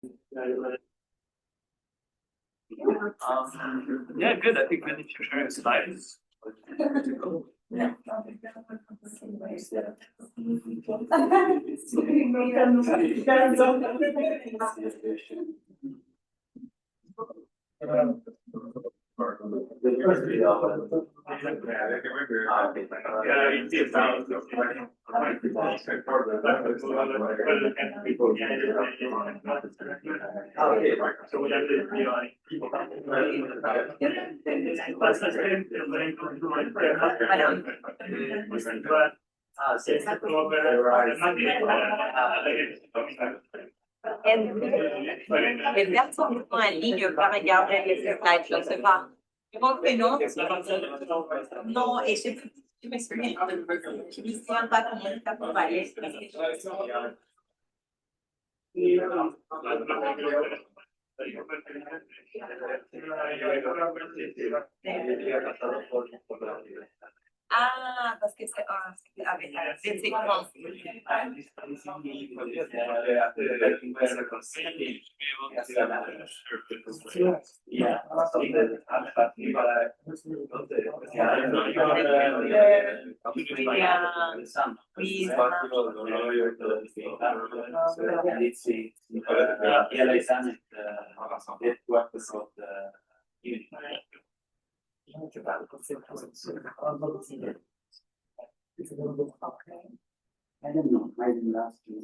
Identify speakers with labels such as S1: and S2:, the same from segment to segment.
S1: Yeah, good. I think then if you're sharing slides. Yeah.
S2: Les personnes qui sont en ligne peuvent regarder les slides, je ne sais pas. Je pense que non. Non, et je me souviens, je ne me souviens pas comment ça peut aller. Ah, parce que c'est avec des séquences.
S3: I don't know, maybe last year.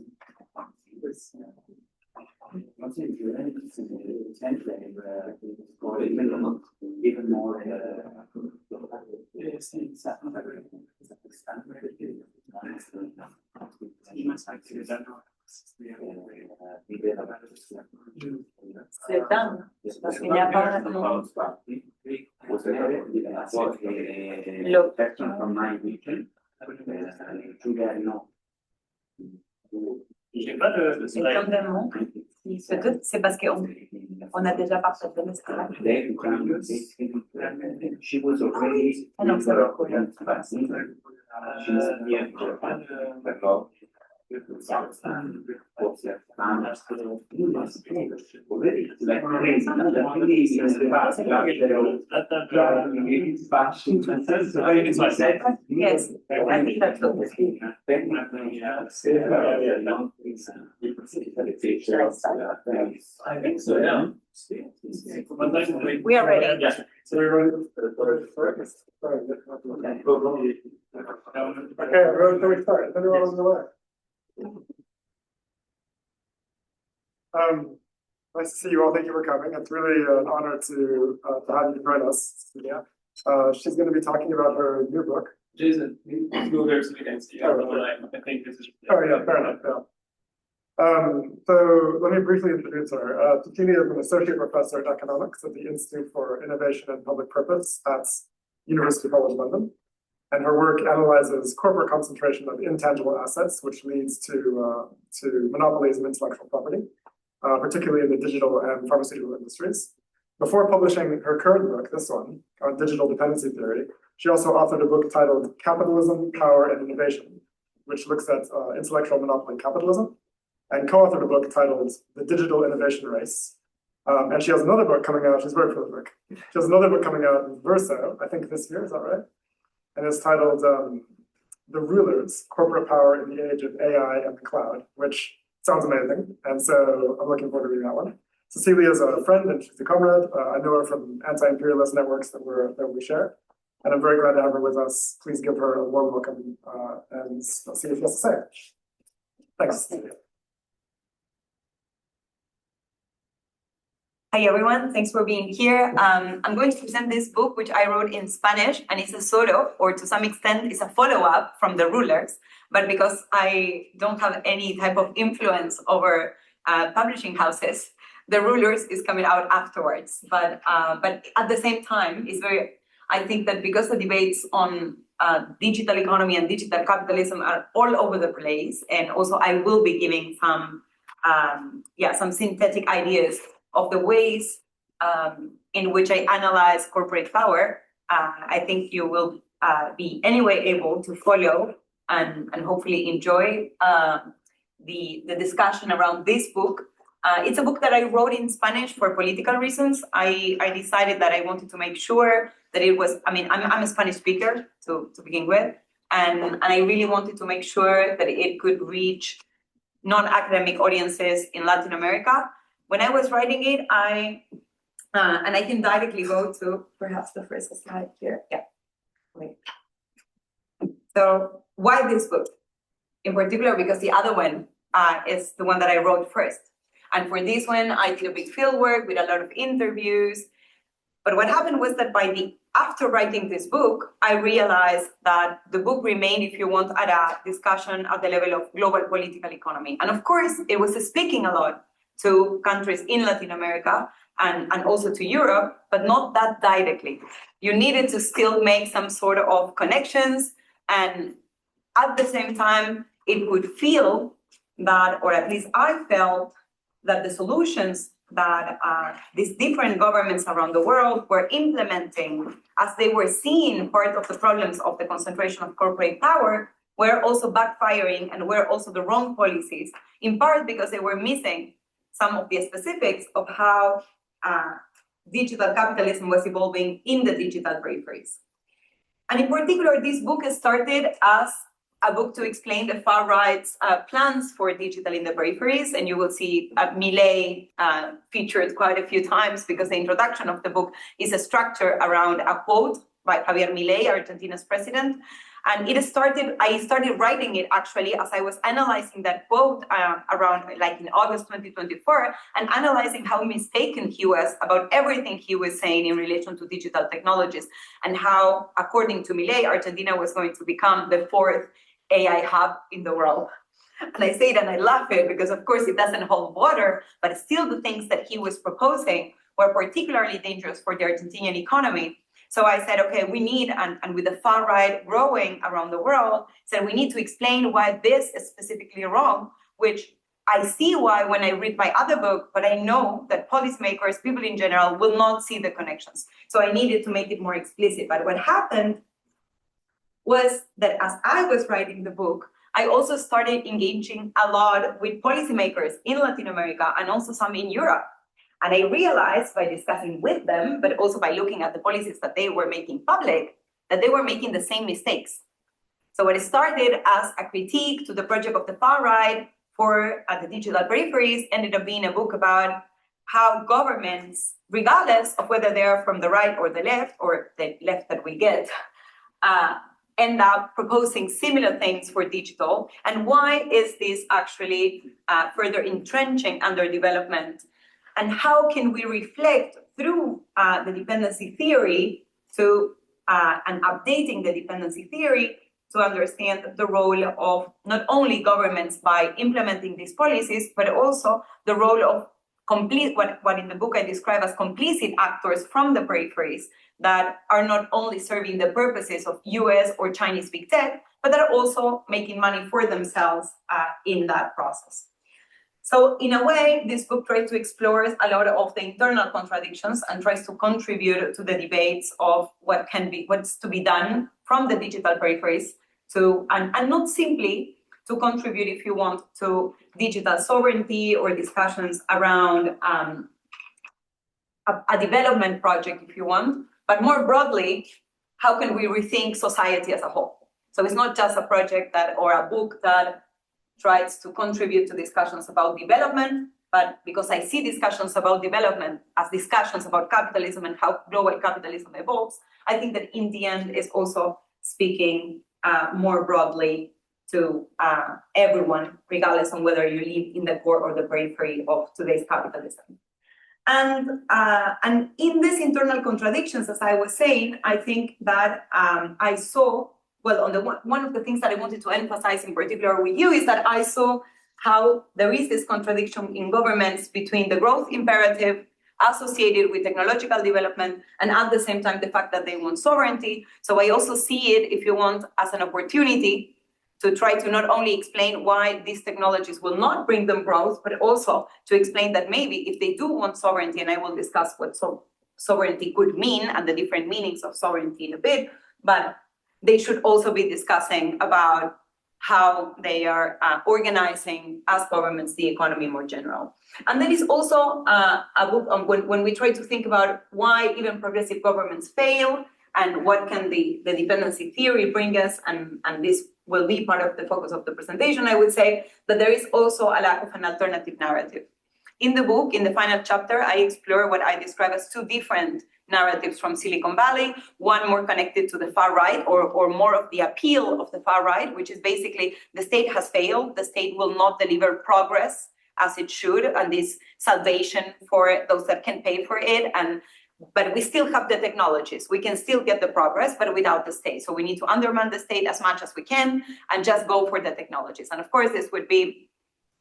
S3: Even more
S2: C'est dingue, parce qu'il n'y a pas
S1: J'ai pas de slide.
S2: Peut-être c'est parce qu'on a déjà partagé le slide.
S3: She was already
S2: Yes, I think that's what
S1: I think so, yeah.
S2: we are ready.
S1: Yeah. So we're ready.
S4: Okay, everyone, can we start? Is anyone on the way? Nice to see you all. Thank you for coming. It's really an honor to have you join us. Yeah. She's going to be talking about her new book.
S1: Jason, go there so we can see. I think this is.
S4: Oh yeah, fair enough. Yeah. So let me briefly introduce her. Cecilia is an associate professor of economics at the Institute for Innovation and Public Purpose at University College London. And her work analyzes corporate concentration of intangible assets, which leads to monopolies of intellectual property, particularly in the digital and pharmaceutical industries. Before publishing her current book, this one, on digital dependency theory, she also authored a book titled Capitalism, Power, and Innovation, which looks at intellectual monopoly capitalism, and co-authored a book titled The Digital Innovation Race. And she has another book coming out, she's very prolific. She has another book coming out in Verso, I think this year, is that right? And it's titled The Rulers, Corporate Power in the Age of AI and the Cloud, which sounds amazing. And so I'm looking forward to reading that one. Cecilia is a friend and she's a comrade. I know her from anti-imperialist networks that we share. And I'm very glad to have her with us. Please give her a warm welcome and let's see what she has to say. Thanks.
S2: Hi everyone, thanks for being here. I'm going to present this book, which I wrote in Spanish, and it's a sort of, or to some extent, it's a follow-up from The Rulers. But because I don't have any type of influence over publishing houses, The Rulers is coming out afterwards. But at the same time, I think that because the debates on digital economy and digital capitalism are all over the place, and also I will be giving some synthetic ideas of the ways in which I analyze corporate power, I think you will be anyway able to follow and hopefully enjoy the discussion around this book It's a book that I wrote in Spanish for political reasons. I decided that I wanted to make sure that it was, I'm a Spanish speaker to begin with, and I really wanted to make sure that it could reach non-academic audiences in Latin America. When I was writing it, and I can directly go to perhaps the first slide here. Yeah. Wait. So why this book? In particular, because the other one is the one that I wrote first. And for this one, I did a big field work with a lot of interviews. But what happened was that after writing this book, I realized that the book remained, if you want, at a discussion at the level of global political economy. And of course, it was speaking a lot to countries in Latin America and also to Europe, but not that directly. You needed to still make some sort of connections, and at the same time, it would feel that, or at least I felt, that the solutions that these different governments around the world were implementing, as they were seeing part of the problems of the concentration of corporate power, were also backfiring and were also the wrong policies, in part because they were missing some of the specifics of how digital capitalism was evolving in the digital peripheries. And in particular, this book started as a book to explain the far right's plans for digital in the peripheries. And you will see Milei featured quite a few times, because the introduction of the book is a structure around a quote by Javier Milei, Argentina's president. And I started writing it actually as I was analyzing that quote around like in August 2024, and analyzing how mistaken he was about everything he was saying in relation to digital technologies, and how, according to Milei, Argentina was going to become the fourth AI hub in the world. And I say it and I laugh it because, of course, it doesn't hold water, but still the things that he was proposing were particularly dangerous for the Argentinian economy. So I said, okay, we need, and with the far right growing around the world, said we need to explain why this is specifically wrong, which I see why when I read my other book, but I know that policymakers, people in general, will not see the connections. So I needed to make it more explicit. But what happened was that as I was writing the book, I also started engaging a lot with policymakers in Latin America and also some in Europe. And I realized by discussing with them, but also by looking at the policies that they were making public, that they were making the same mistakes. So what started as a critique to the project of the far right for the digital peripheries ended up being a book about how governments, regardless of whether they're from the right or the left that we get, end up proposing similar things for digital, and why is this actually further entrenching underdevelopment, and how can we reflect through the dependency theory to and updating the dependency theory to understand the role of not only governments by implementing these policies, but also the role of what in the book I describe as complicit actors from the peripheries that are not only serving the purposes of US or Chinese big tech, but that are also making money for themselves in that process. So in a way, this book tries to explore a lot of the internal contradictions and tries to contribute to the debates of what's to be done from the digital peripheries to, and not simply to contribute, if you want, to digital sovereignty or discussions around a development project, if you want, but more broadly, how can we rethink society as a whole? So it's not just a project or a book that tries to contribute to discussions about development, but because I see discussions about development as discussions about capitalism and how global capitalism evolves, I think that in the end is also speaking more broadly to everyone, regardless on whether you live in the core or the periphery of today's capitalism. And in these internal contradictions, as I was saying, I think that I saw, well, one of the things that I wanted to emphasize in particular with you is that I saw how there is this contradiction in governments between the growth imperative associated with technological development and at the same time the fact that they want sovereignty. So I also see it, if you want, as an opportunity to try to not only explain why these technologies will not bring them growth, but also to explain that maybe if they do want sovereignty, and I will discuss what sovereignty could mean and the different meanings of sovereignty in a bit, but they should also be discussing about how they are organizing as governments the economy more general. And then it's also a book on when we try to think about why even progressive governments fail and what can the dependency theory bring us, and this will be part of the focus of the presentation. I would say that there is also a lack of an alternative narrative. In the book, in the final chapter, I explore what I describe as two different narratives from Silicon Valley, one more connected to the far right or more of the appeal of the far right, which is basically the state has failed, the state will not deliver progress as it should, and this salvation for those that can pay for it, but we still have the technologies. We can still get the progress, but without the state. So we need to undermine the state as much as we can and just go for the technologies. And of course, this would be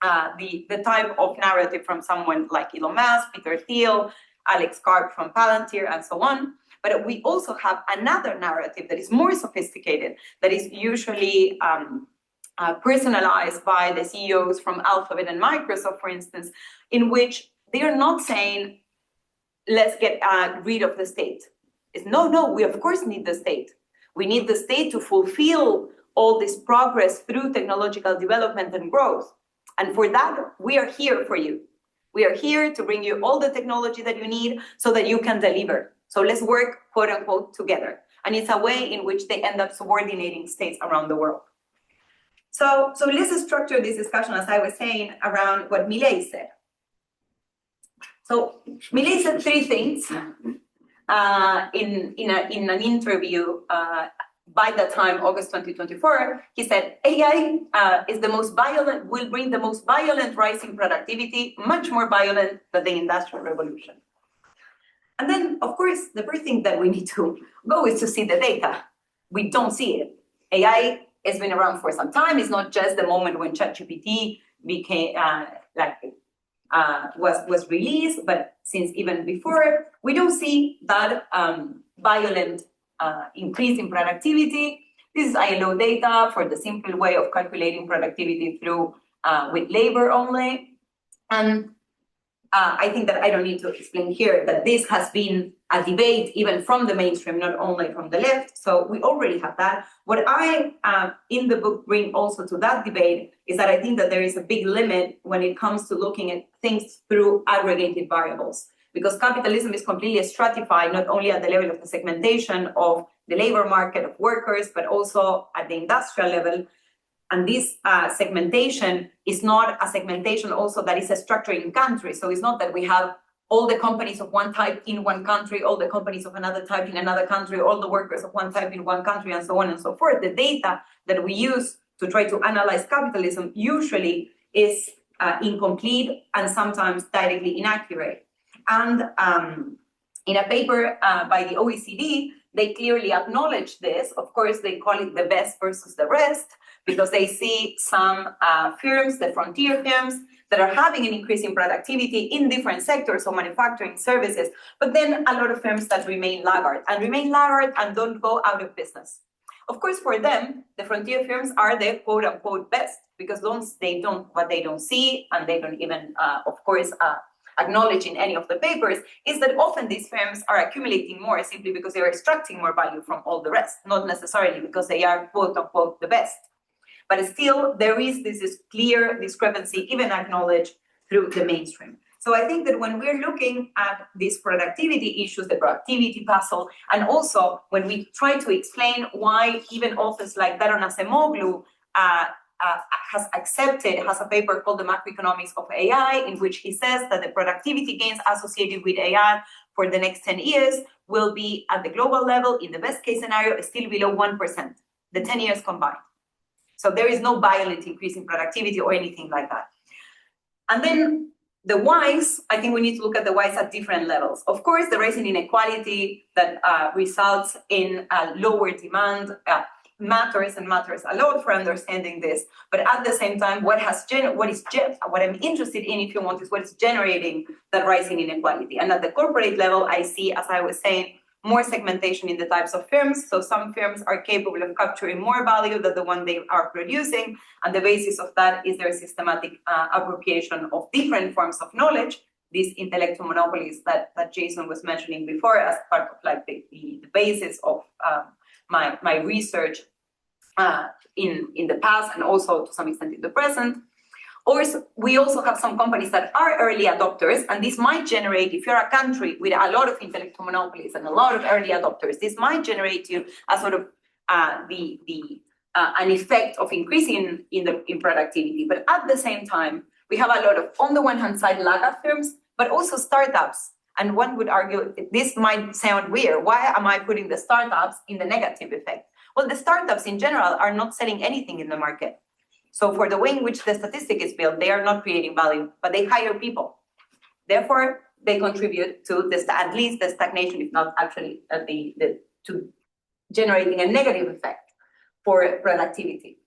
S2: the type of narrative from someone like Elon Musk, Peter Thiel, Alex Karp from Palantir, and so on. But we also have another narrative that is more sophisticated, that is usually personalized by the CEOs from Alphabet and Microsoft, for instance, in which they are not saying, let's get rid of the state. It's no, we of course need the state. We need the state to fulfill all this progress through technological development and growth. And for that, we are here for you. We are here to bring you all the technology that you need so that you can deliver. So let's work, quote unquote, together. And it's a way in which they end up subordinating states around the world. So let's structure this discussion, as I was saying, around what Milei said. So Milei said three things in an interview by the time, August 2024. He said, AI is the most violent, will bring the most violent rise in productivity, much more violent than the Industrial Revolution. And then, of course, the first thing that we need to go is to see the data. We don't see it. AI has been around for some time. It's not just the moment when ChatGPT became was released, but since even before, we don't see that violent increase in productivity. This is ILO data for the simple way of calculating productivity through with labor only. And I think that I don't need to explain here that this has been a debate even from the mainstream, not only from the left. So we already have that. What I, in the book, bring also to that debate is that I think that there is a big limit when it comes to looking at things through aggregated variables, because capitalism is completely stratified, not only at the level of the segmentation of the labor market of workers, but also at the industrial level. And this segmentation is not a segmentation also that is a structure in countries. So it's not that we have all the companies of one type in one country, all the companies of another type in another country, all the workers of one type in one country, and so on and so forth. The data that we use to try to analyze capitalism usually is incomplete and sometimes directly inaccurate. And in a paper by the OECD, they clearly acknowledge this. Of course, they call it the best versus the rest, because they see some firms, the frontier firms, that are having an increase in productivity in different sectors, so manufacturing, services, but then a lot of firms that remain laggard and don't go out of business. Of course, for them, the frontier firms are the quote unquote best, because what they don't see, and they don't even, of course, acknowledge in any of the papers, is that often these firms are accumulating more simply because they are extracting more value from all the rest, not necessarily because they are quote unquote the best. But still, there is this clear discrepancy, even acknowledged through the mainstream. So I think that when we're looking at these productivity issues, the productivity puzzle, and also when we try to explain why even authors like Daron Acemoglu has a paper called The Macroeconomics of AI, in which he says that the productivity gains associated with AI for the next 10 years will be at the global level, in the best case scenario, still below 1%, the 10 years combined. So there is no violent increase in productivity or anything like that. And then the whys, I think we need to look at the whys at different levels. Of course, the rising inequality that results in lower demand matters a lot for understanding this. But at the same time, what I'm interested in, if you want, is what is generating that rising inequality. And at the corporate level, I see, as I was saying, more segmentation in the types of firms. So some firms are capable of capturing more value than the one they are producing. And the basis of that is their systematic appropriation of different forms of knowledge, these intellectual monopolies that Jason was mentioning before as part of like the basis of my research in the past and also to some extent in the present. Or we also have some companies that are early adopters, and this might generate, if you're a country with a lot of intellectual monopolies and a lot of early adopters, this might generate you a sort of an effect of increasing in productivity. But at the same time, we have a lot of, on the one hand side, laggard firms, but also startups. And one would argue, this might sound weird. Why am I putting the startups in the negative effect? Well, the startups in general are not selling anything in the market. So for the way in which the statistic is built, they are not creating value, but they hire people. Therefore, they contribute to at least the stagnation, if not actually to generating a negative effect for productivity.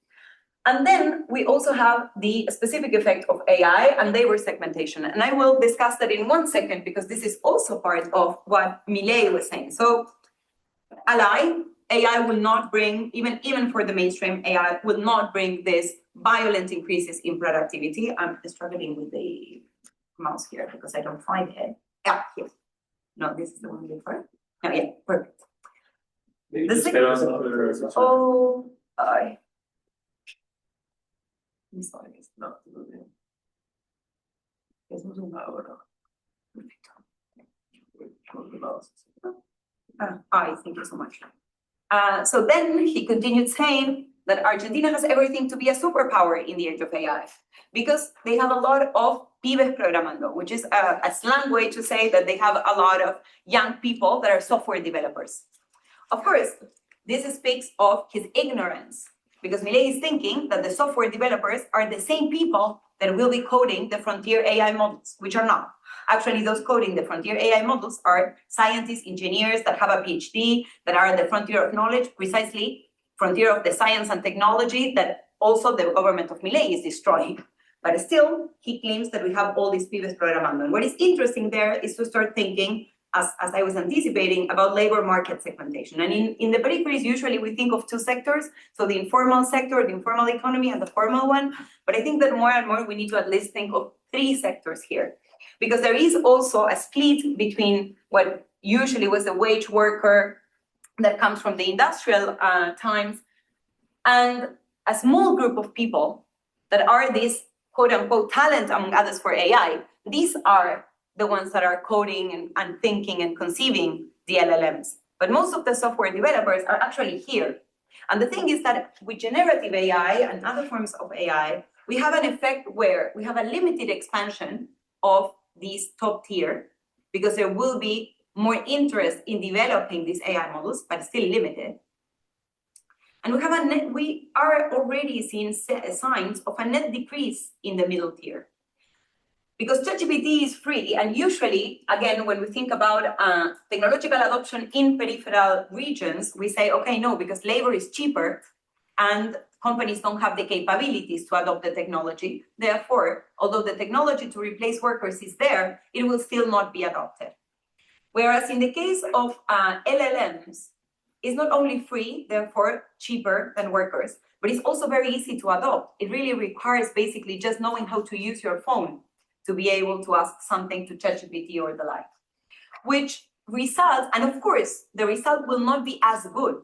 S2: And then we also have the specific effect of AI and labor segmentation. And I will discuss that in 1 second, because this is also part of what Millet was saying. So AI will not bring, even for the mainstream, AI will not bring this violent increases in productivity. I'm struggling with the mouse here because I don't find it. Yeah, here. No, this is the one before. No, yeah, perfect.
S1: Maybe
S2: The
S1: just
S2: second-
S1: get on other-
S2: Oh, I'm sorry.
S1: It's not moving.
S2: It's not moving.
S1: Ahora. Con the mouse.
S2: Thank you so much. So then he continued saying that Argentina has everything to be a superpower in the age of AI, because they have a lot of pibes programando, which is a slang way to say that they have a lot of young people that are software developers. Of course, this speaks of his ignorance, because Millet is thinking that the software developers are the same people that will be coding the frontier AI models, which are not. Actually, those coding the frontier AI models are scientists, engineers that have a PhD, that are at the frontier of knowledge, precisely frontier of the science and technology that also the government of Millet is destroying. But still, he claims that we have all these pibes programando. And what is interesting there is to start thinking, as I was anticipating, about labor market segmentation. And in the peripheries, usually we think of 2 sectors. So the informal sector, the informal economy, and the formal one. But I think that more and more we need to at least think of 3 sectors here. Because there is also a split between what usually was a wage worker that comes from the industrial times and a small group of people that are this quote unquote talent, among others, for AI. These are the ones that are coding and thinking and conceiving the LLMs. But most of the software developers are actually here. And the thing is that with generative AI and other forms of AI, we have an effect where we have a limited expansion of these top tier, because there will be more interest in developing these AI models, but still limited. And we are already seeing signs of a net decrease in the middle tier. Because ChatGPT is free, and usually, again, when we think about technological adoption in peripheral regions, we say, okay, no, because labor is cheaper and companies don't have the capabilities to adopt the technology. Therefore, although the technology to replace workers is there, it will still not be adopted. Whereas in the case of LLMs, it's not only free, therefore cheaper than workers, but it's also very easy to adopt. It really requires basically just knowing how to use your phone to be able to ask something to ChatGPT or the like, which results, and of course, the result will not be as good.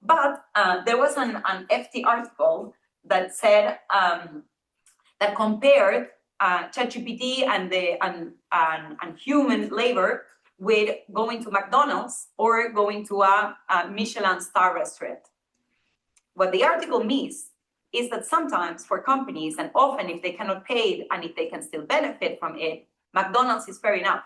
S2: But there was an FT article that said, that compared ChatGPT and human labor with going to McDonald's or going to a Michelin star restaurant. What the article means is that sometimes for companies, and often if they cannot pay it and if they can still benefit from it, McDonald's is fair enough.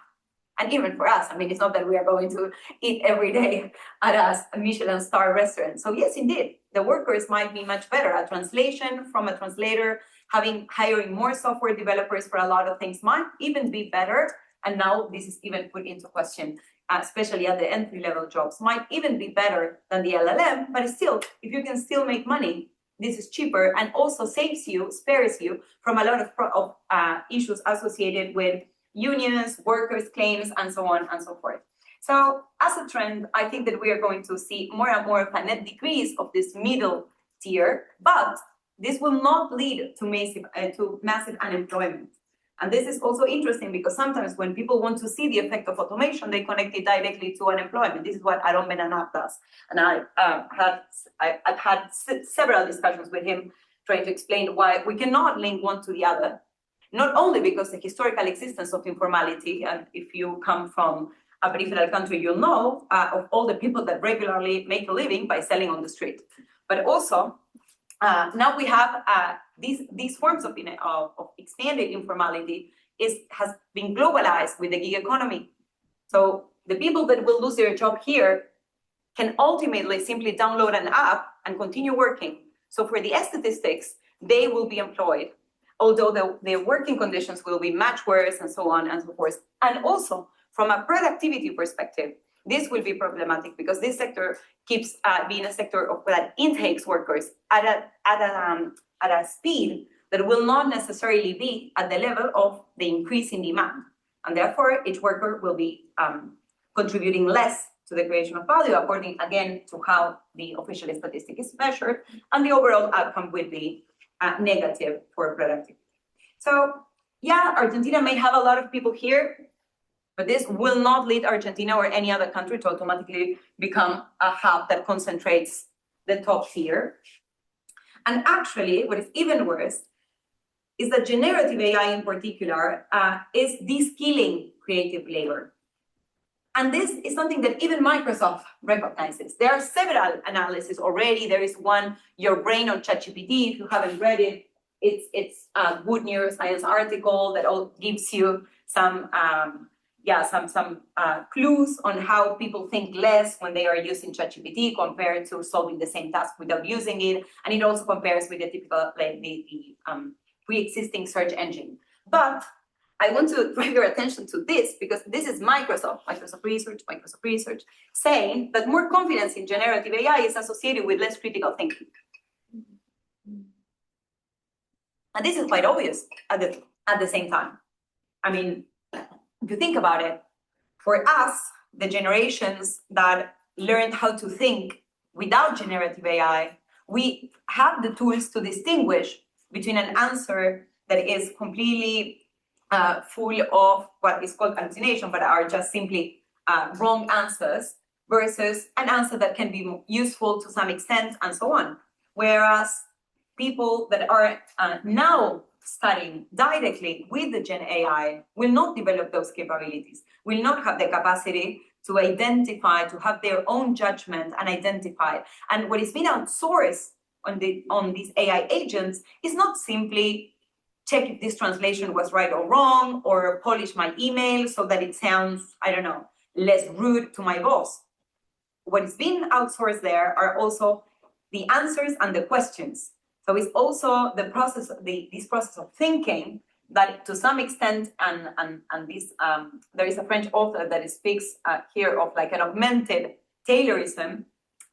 S2: And even for us, I mean, it's not that we are going to eat every day at a Michelin star restaurant. So yes, indeed, the workers might be much better. A translation from a translator, hiring more software developers for a lot of things might even be better. And now this is even put into question, especially at the entry-level jobs, might even be better than the LLM. But still, if you can still make money, this is cheaper and also spares you from a lot of issues associated with unions, workers' claims, and so on and so forth. So as a trend, I think that we are going to see more and more of a net decrease of this middle tier, but this will not lead to massive unemployment. And this is also interesting because sometimes when people want to see the effect of automation, they connect it directly to unemployment. This is what Aaron Benanab does. And I've had several discussions with him trying to explain why we cannot link one to the other. Not only because the historical existence of informality, and if you come from a peripheral country, you'll know of all the people that regularly make a living by selling on the street. But also, now we have these forms of expanded informality has been globalized with the gig economy. So the people that will lose their job here can ultimately simply download an app and continue working. So for the statistics, they will be employed, although their working conditions will be much worse and so on and so forth. And also from a productivity perspective, this will be problematic because this sector keeps being a sector that intakes workers at a speed that will not necessarily be at the level of the increase in demand. And therefore, each worker will be contributing less to the creation of value, according, again, to how the official statistic is measured, and the overall outcome will be negative for productivity. So, yeah, Argentina may have a lot of people here, but this will not lead Argentina or any other country to automatically become a hub that concentrates the top tier. And actually, what is even worse is that generative AI in particular is de-skilling creative labor. And this is something that even Microsoft recognizes. There are several analyses already. There is one, Your Brain on ChatGPT. If you haven't read it, it's a good neuroscience article that all gives you some clues on how people think less when they are using ChatGPT compared to solving the same task without using it. And it also compares with the typical, pre-existing search engine. But I want to draw your attention to this because this is Microsoft Research, saying that more confidence in generative AI is associated with less critical thinking. And this is quite obvious at the same time. I mean, if you think about it, for us, the generations that learned how to think without generative AI, we have the tools to distinguish between an answer that is completely full of what is called hallucination, but are just simply wrong answers, versus an answer that can be useful to some extent and so on. Whereas people that are now studying directly with the Gen AI will not develop those capabilities, will not have the capacity to identify, to have their own judgment and identify. And what is being outsourced on these AI agents is not simply check if this translation was right or wrong, or polish my email so that it sounds, I don't know, less rude to my boss. What is being outsourced there are also the answers and the questions. So it's also the process, this process of thinking that to some extent, and this, there is a French author that speaks here of like an augmented Taylorism,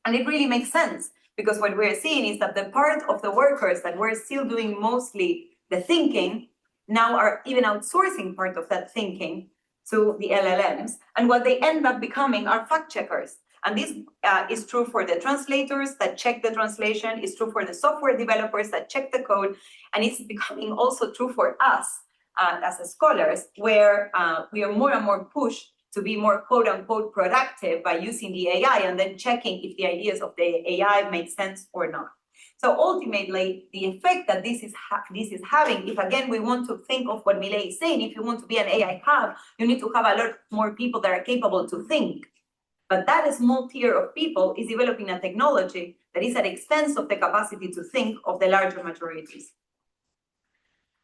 S2: and it really makes sense because what we're seeing is that the part of the workers that were still doing mostly the thinking now are even outsourcing part of that thinking to the LLMs, and what they end up becoming are fact checkers. And this is true for the translators that check the translation, it's true for the software developers that check the code, and it's becoming also true for us as scholars, where we are more and more pushed to be more quote unquote productive by using the AI and then checking if the ideas of the AI make sense or not. So ultimately, the effect that this is having, if again we want to think of what Millet is saying, if you want to be an AI hub, you need to have a lot more people that are capable to think. But that small tier of people is developing a technology that is at the expense of the capacity to think of the larger majorities.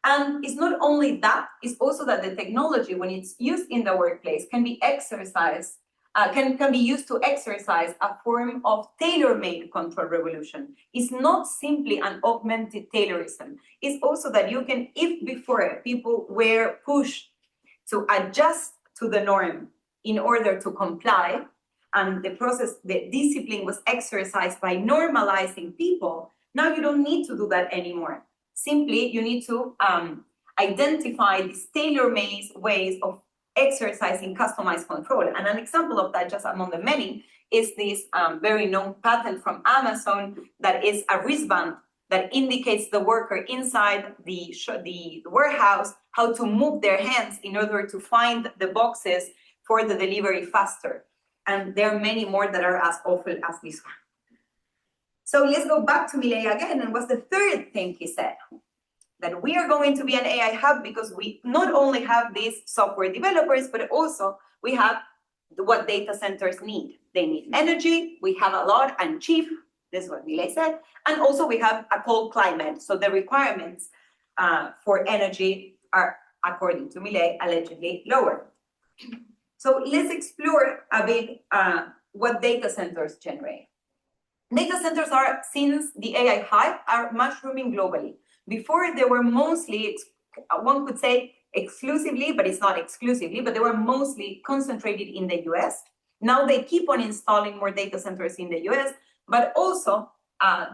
S2: And it's not only that, it's also that the technology, when it's used in the workplace, can be exercised, can be used to exercise a form of tailor-made control revolution. It's not simply an augmented Taylorism. It's also that you can, if before people were pushed to adjust to the norm in order to comply, and the process, the discipline was exercised by normalizing people, now you don't need to do that anymore. Simply, you need to identify these tailor-made ways of exercising customized control. And an example of that, just among the many, is this very known patent from Amazon that is a wristband that indicates the worker inside the warehouse how to move their hands in order to find the boxes for the delivery faster. And there are many more that are as awful as this one. So let's go back to Milei again. And what's the third thing he said? That we are going to be an AI hub because we not only have these software developers, but also we have what data centers need. They need energy, we have a lot and cheap, this is what Milei said, and also we have a cold climate. So the requirements for energy are, according to Milei, allegedly lower. So let's explore a bit what data centers generate. Data centers are, since the AI hype, are mushrooming globally. Before they were mostly, one could say exclusively, but it's not exclusively, but they were mostly concentrated in the US. Now they keep on installing more data centers in the US, but also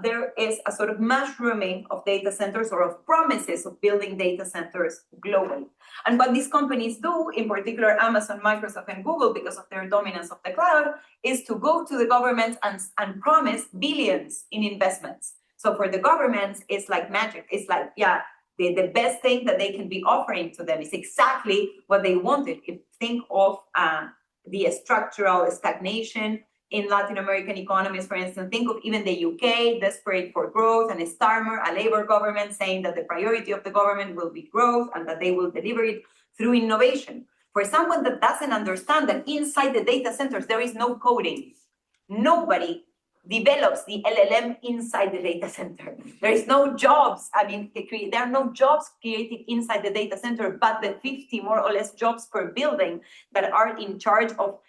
S2: there is a sort of mushrooming of data centers or of promises of building data centers globally. And what these companies do, in particular Amazon, Microsoft, and Google, because of their dominance of the cloud, is to go to the governments and promise billions in investments. So for the governments, it's like magic. It's like, yeah, the best thing that they can be offering to them is exactly what they wanted. If think of the structural stagnation in Latin American economies, for instance, think of even the UK, desperate for growth, and Starmer, a Labour government, saying that the priority of the government will be growth and that they will deliver it through innovation. For someone that doesn't understand that inside the data centers, there is no coding. Nobody develops the LLM inside the data center. There is no jobs. I mean, there are no jobs created inside the data center, but the 50 more or less jobs per building that are in charge of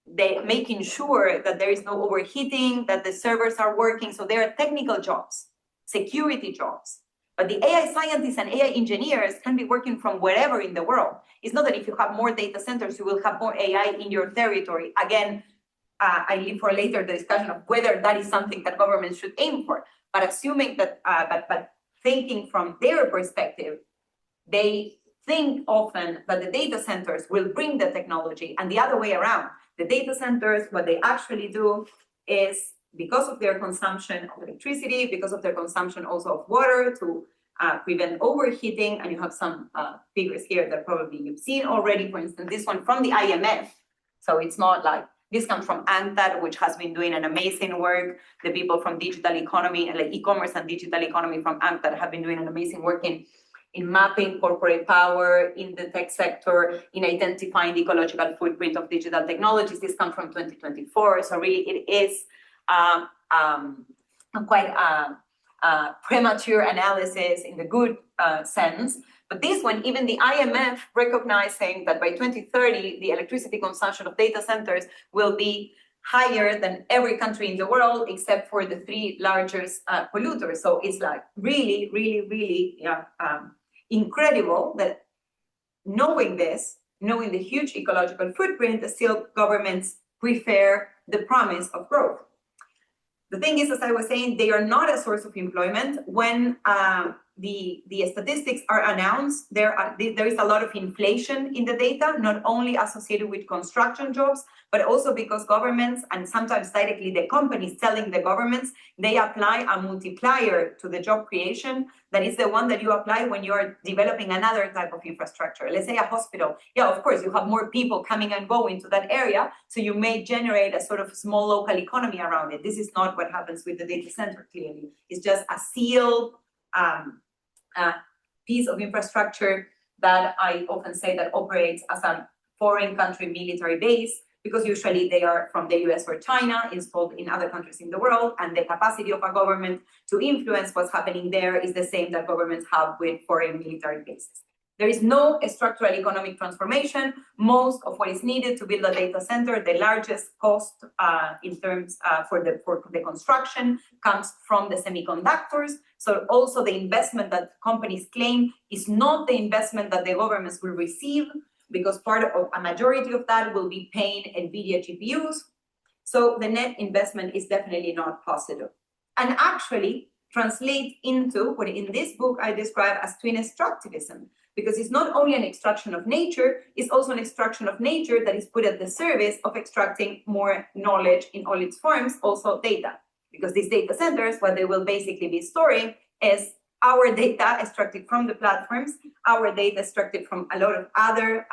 S2: making sure that there is no overheating, that the servers are working. So there are technical jobs, security jobs. But the AI scientists and AI engineers can be working from wherever in the world. It's not that if you have more data centers, you will have more AI in your territory. Again, I leave for later the discussion of whether that is something that governments should aim for. But assuming that, but thinking from their perspective, they think often that the data centers will bring the technology, and the other way around. The data centers, what they actually do is, because of their consumption of electricity, because of their consumption also of water to prevent overheating, and you have some figures here that probably you've seen already, for instance, this one from the IMF. So it's not like, this comes from UNCTAD, which has been doing an amazing work. The people from digital economy, like e-commerce and digital economy from UNCTAD have been doing an amazing work in mapping corporate power in the tech sector, in identifying the ecological footprint of digital technologies. This comes from 2024. So really it is quite a premature analysis in the good sense. But this one, even the IMF recognizing that by 2030, the electricity consumption of data centers will be higher than every country in the world, except for the 3 largest polluters. So it's like really, really, really incredible that knowing this, knowing the huge ecological footprint, still governments prefer the promise of growth. The thing is, as I was saying, they are not a source of employment. When the statistics are announced, there is a lot of inflation in the data, not only associated with construction jobs, but also because governments, and sometimes directly the companies telling the governments, they apply a multiplier to the job creation. That is the one that you apply when you are developing another type of infrastructure. Let's say a hospital. Yeah, of course, you have more people coming and going to that area, so you may generate a sort of small local economy around it. This is not what happens with the data center, clearly. It's just a sealed piece of infrastructure that I often say that operates as a foreign country military base, because usually they are from the US or China, installed in other countries in the world, and the capacity of a government to influence what's happening there is the same that governments have with foreign military bases. There is no structural economic transformation. Most of what is needed to build a data center, the largest cost in terms for the construction, comes from the semiconductors. So also the investment that companies claim is not the investment that the governments will receive, because part of a majority of that will be paying NVIDIA GPUs. So the net investment is definitely not positive. And actually translate into what in this book I describe as twin extractivism, because it's not only an extraction of nature, it's also an extraction of nature that is put at the service of extracting more knowledge in all its forms, also data. Because these data centers, what they will basically be storing is our data extracted from the platforms, our data extracted from a lot of other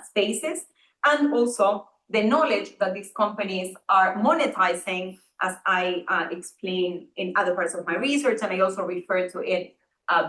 S2: spaces, and also the knowledge that these companies are monetizing, as I explain in other parts of my research, and I also refer to it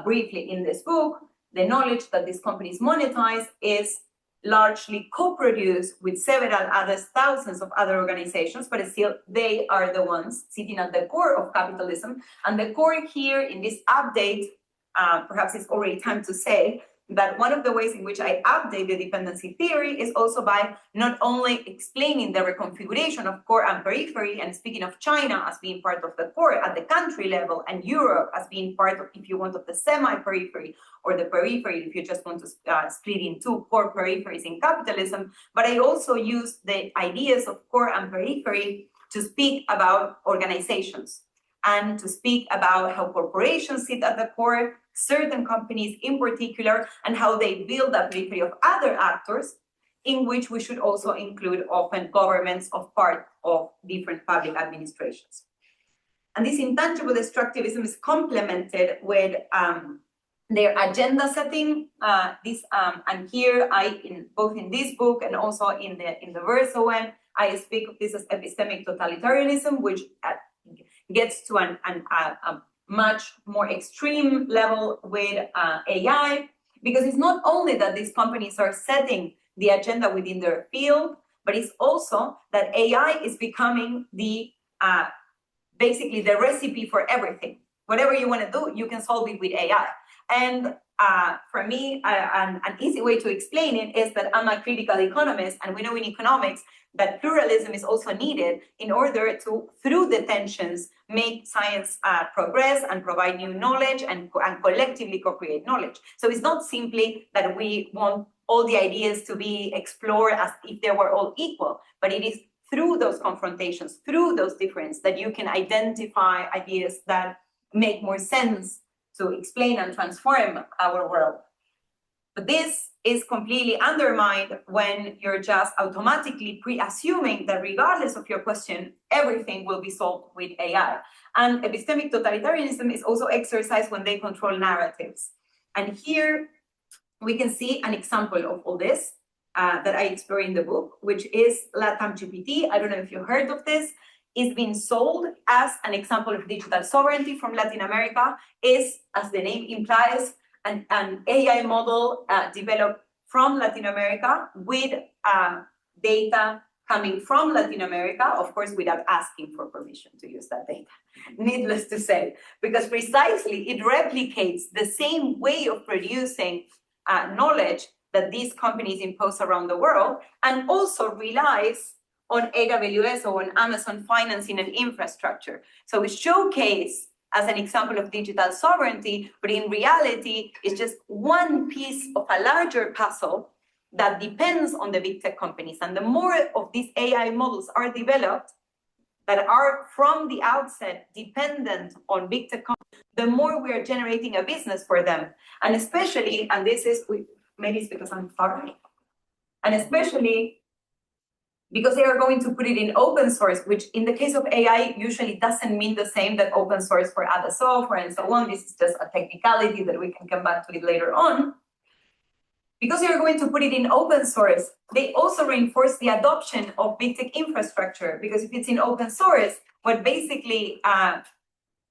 S2: briefly in this book. The knowledge that these companies monetize is largely co-produced with several other thousands of other organizations, but still they are the ones sitting at the core of capitalism. And the core here in this update, perhaps it's already time to say, that one of the ways in which I update the dependency theory is also by not only explaining the reconfiguration of core and periphery, and speaking of China as being part of the core at the country level, and Europe as being part of, if you want, of the semi-periphery, or the periphery if you just want to split in two core peripheries in capitalism, but I also use the ideas of core and periphery to speak about organizations, and to speak about how corporations sit at the core, certain companies in particular, and how they build a periphery of other actors, in which we should also include often governments of part of different public administrations. And this intangible extractivism is complemented with their agenda setting. And here both in this book and also in the Verso one, I speak of this as epistemic totalitarianism, which gets to a much more extreme level with AI, because it's not only that these companies are setting the agenda within their field, but it's also that AI is becoming the basically the recipe for everything. Whatever you want to do, you can solve it with AI. And for me, an easy way to explain it is that I'm a critical economist, and we know in economics that pluralism is also needed in order to, through the tensions, make science progress and provide new knowledge and collectively co-create knowledge. So it's not simply that we want all the ideas to be explored as if they were all equal, but it is through those confrontations, through those differences, that you can identify ideas that make more sense to explain and transform our world. But this is completely undermined when you're just automatically pre-assuming that regardless of your question, everything will be solved with AI. And epistemic totalitarianism is also exercised when they control narratives. And here we can see an example of all this that I explore in the book, which is LATAM GPT. I don't know if you heard of this. It's been sold as an example of digital sovereignty from Latin America. Is, as the name implies, an AI model developed from Latin America with data coming from Latin America, of course, without asking for permission to use that data, needless to say, because precisely it replicates the same way of producing knowledge that these companies impose around the world, and also relies on AWS or on Amazon financing and infrastructure. So we showcase as an example of digital sovereignty, but in reality, it's just one piece of a larger puzzle that depends on the big tech companies. And the more of these AI models are developed that are from the outset dependent on big tech companies, the more we are generating a business for them. And especially, and this is, maybe it's because I'm sorry, and especially because they are going to put it in open source, which in the case of AI usually doesn't mean the same that open source for other software and so on. This is just a technicality that we can come back to it later on. Because they are going to put it in open source, they also reinforce the adoption of big tech infrastructure, because if it's in open source, what basically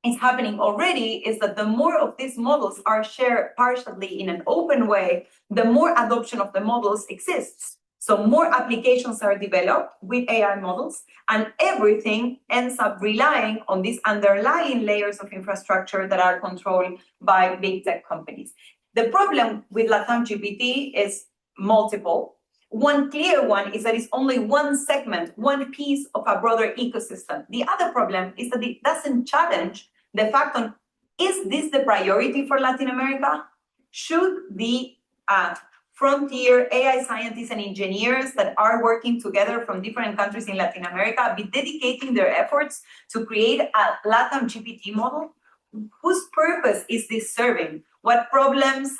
S2: is happening already is that the more of these models are shared partially in an open way, the more adoption of the models exists. So more applications are developed with AI models, and everything ends up relying on these underlying layers of infrastructure that are controlled by big tech companies. The problem with LATAM GPT is multiple. One clear one is that it's only one segment, one piece of a broader ecosystem. The other problem is that it doesn't challenge the fact on, is this the priority for Latin America? Should the frontier AI scientists and engineers that are working together from different countries in Latin America be dedicating their efforts to create a LATAM GPT model? Whose purpose is this serving? What problems,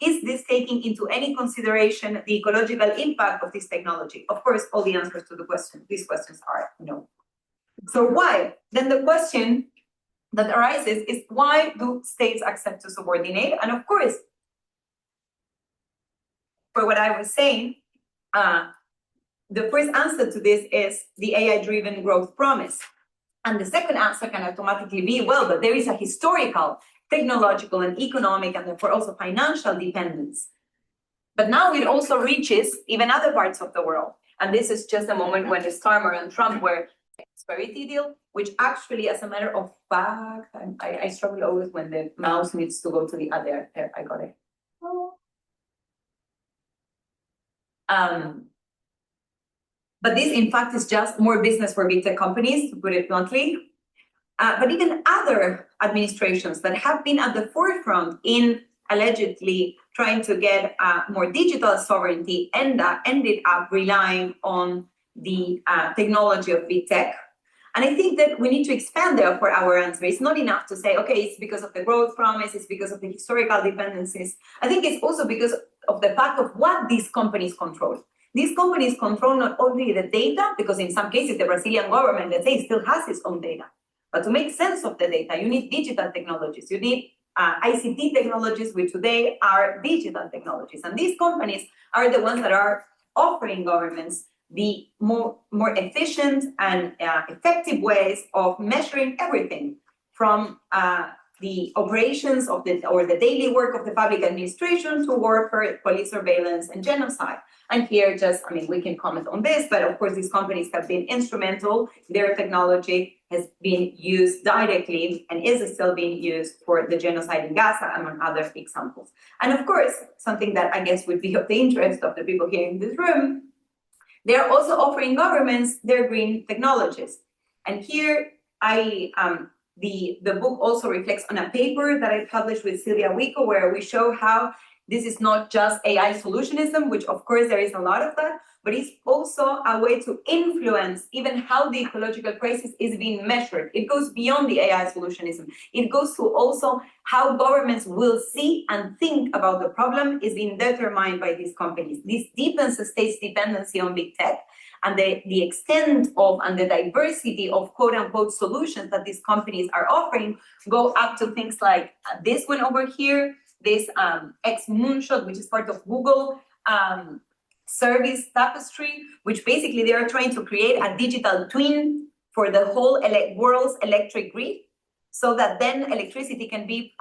S2: is this taking into any consideration the ecological impact of this technology? Of course, all the answers to these questions are no. So why? Then the question that arises is, why do states accept to subordinate? And of course, for what I was saying, the first answer to this is the AI-driven growth promise. And the second answer can automatically be, well, but there is a historical, technological, and economic, and therefore also financial dependence. But now it also reaches even other parts of the world. And this is just a moment when Starmer and Trump were prosperity deal, which actually, as a matter of fact, I struggle always when the mouse needs to go to the other. There, I got it. But this, in fact, is just more business for big tech companies, to put it bluntly. But even other administrations that have been at the forefront in allegedly trying to get more digital sovereignty ended up relying on the technology of big tech. And I think that we need to expand therefore our answer. It's not enough to say, okay, it's because of the growth promise, it's because of the historical dependencies. I think it's also because of the fact of what these companies control. These companies control not only the data, because in some cases the Brazilian government, let's say, still has its own data. But to make sense of the data, you need digital technologies. You need ICT technologies, which today are digital technologies. And these companies are the ones that are offering governments the more efficient and effective ways of measuring everything from the operations of the daily work of the public administration to warfare, police surveillance, and genocide. And here we can comment on this, but of course these companies have been instrumental. Their technology has been used directly and is still being used for the genocide in Gaza, among other examples. And of course, something that I guess would be of the interest of the people here in this room, they are also offering governments their green technologies. And here the book also reflects on a paper that I published with Cecilia Rikap, where we show how this is not just AI solutionism, which of course there is a lot of that, but it's also a way to influence even how the ecological crisis is being measured. It goes beyond the AI solutionism. It goes to also how governments will see and think about the problem is being determined by these companies. This deepens the state's dependency on big tech, and the extent of and the diversity of quote-unquote solutions that these companies are offering go up to things like this one over here, this X-Moonshot, which is part of Google service tapestry, which basically they are trying to create a digital twin for the whole world's electric grid, so that then electricity can be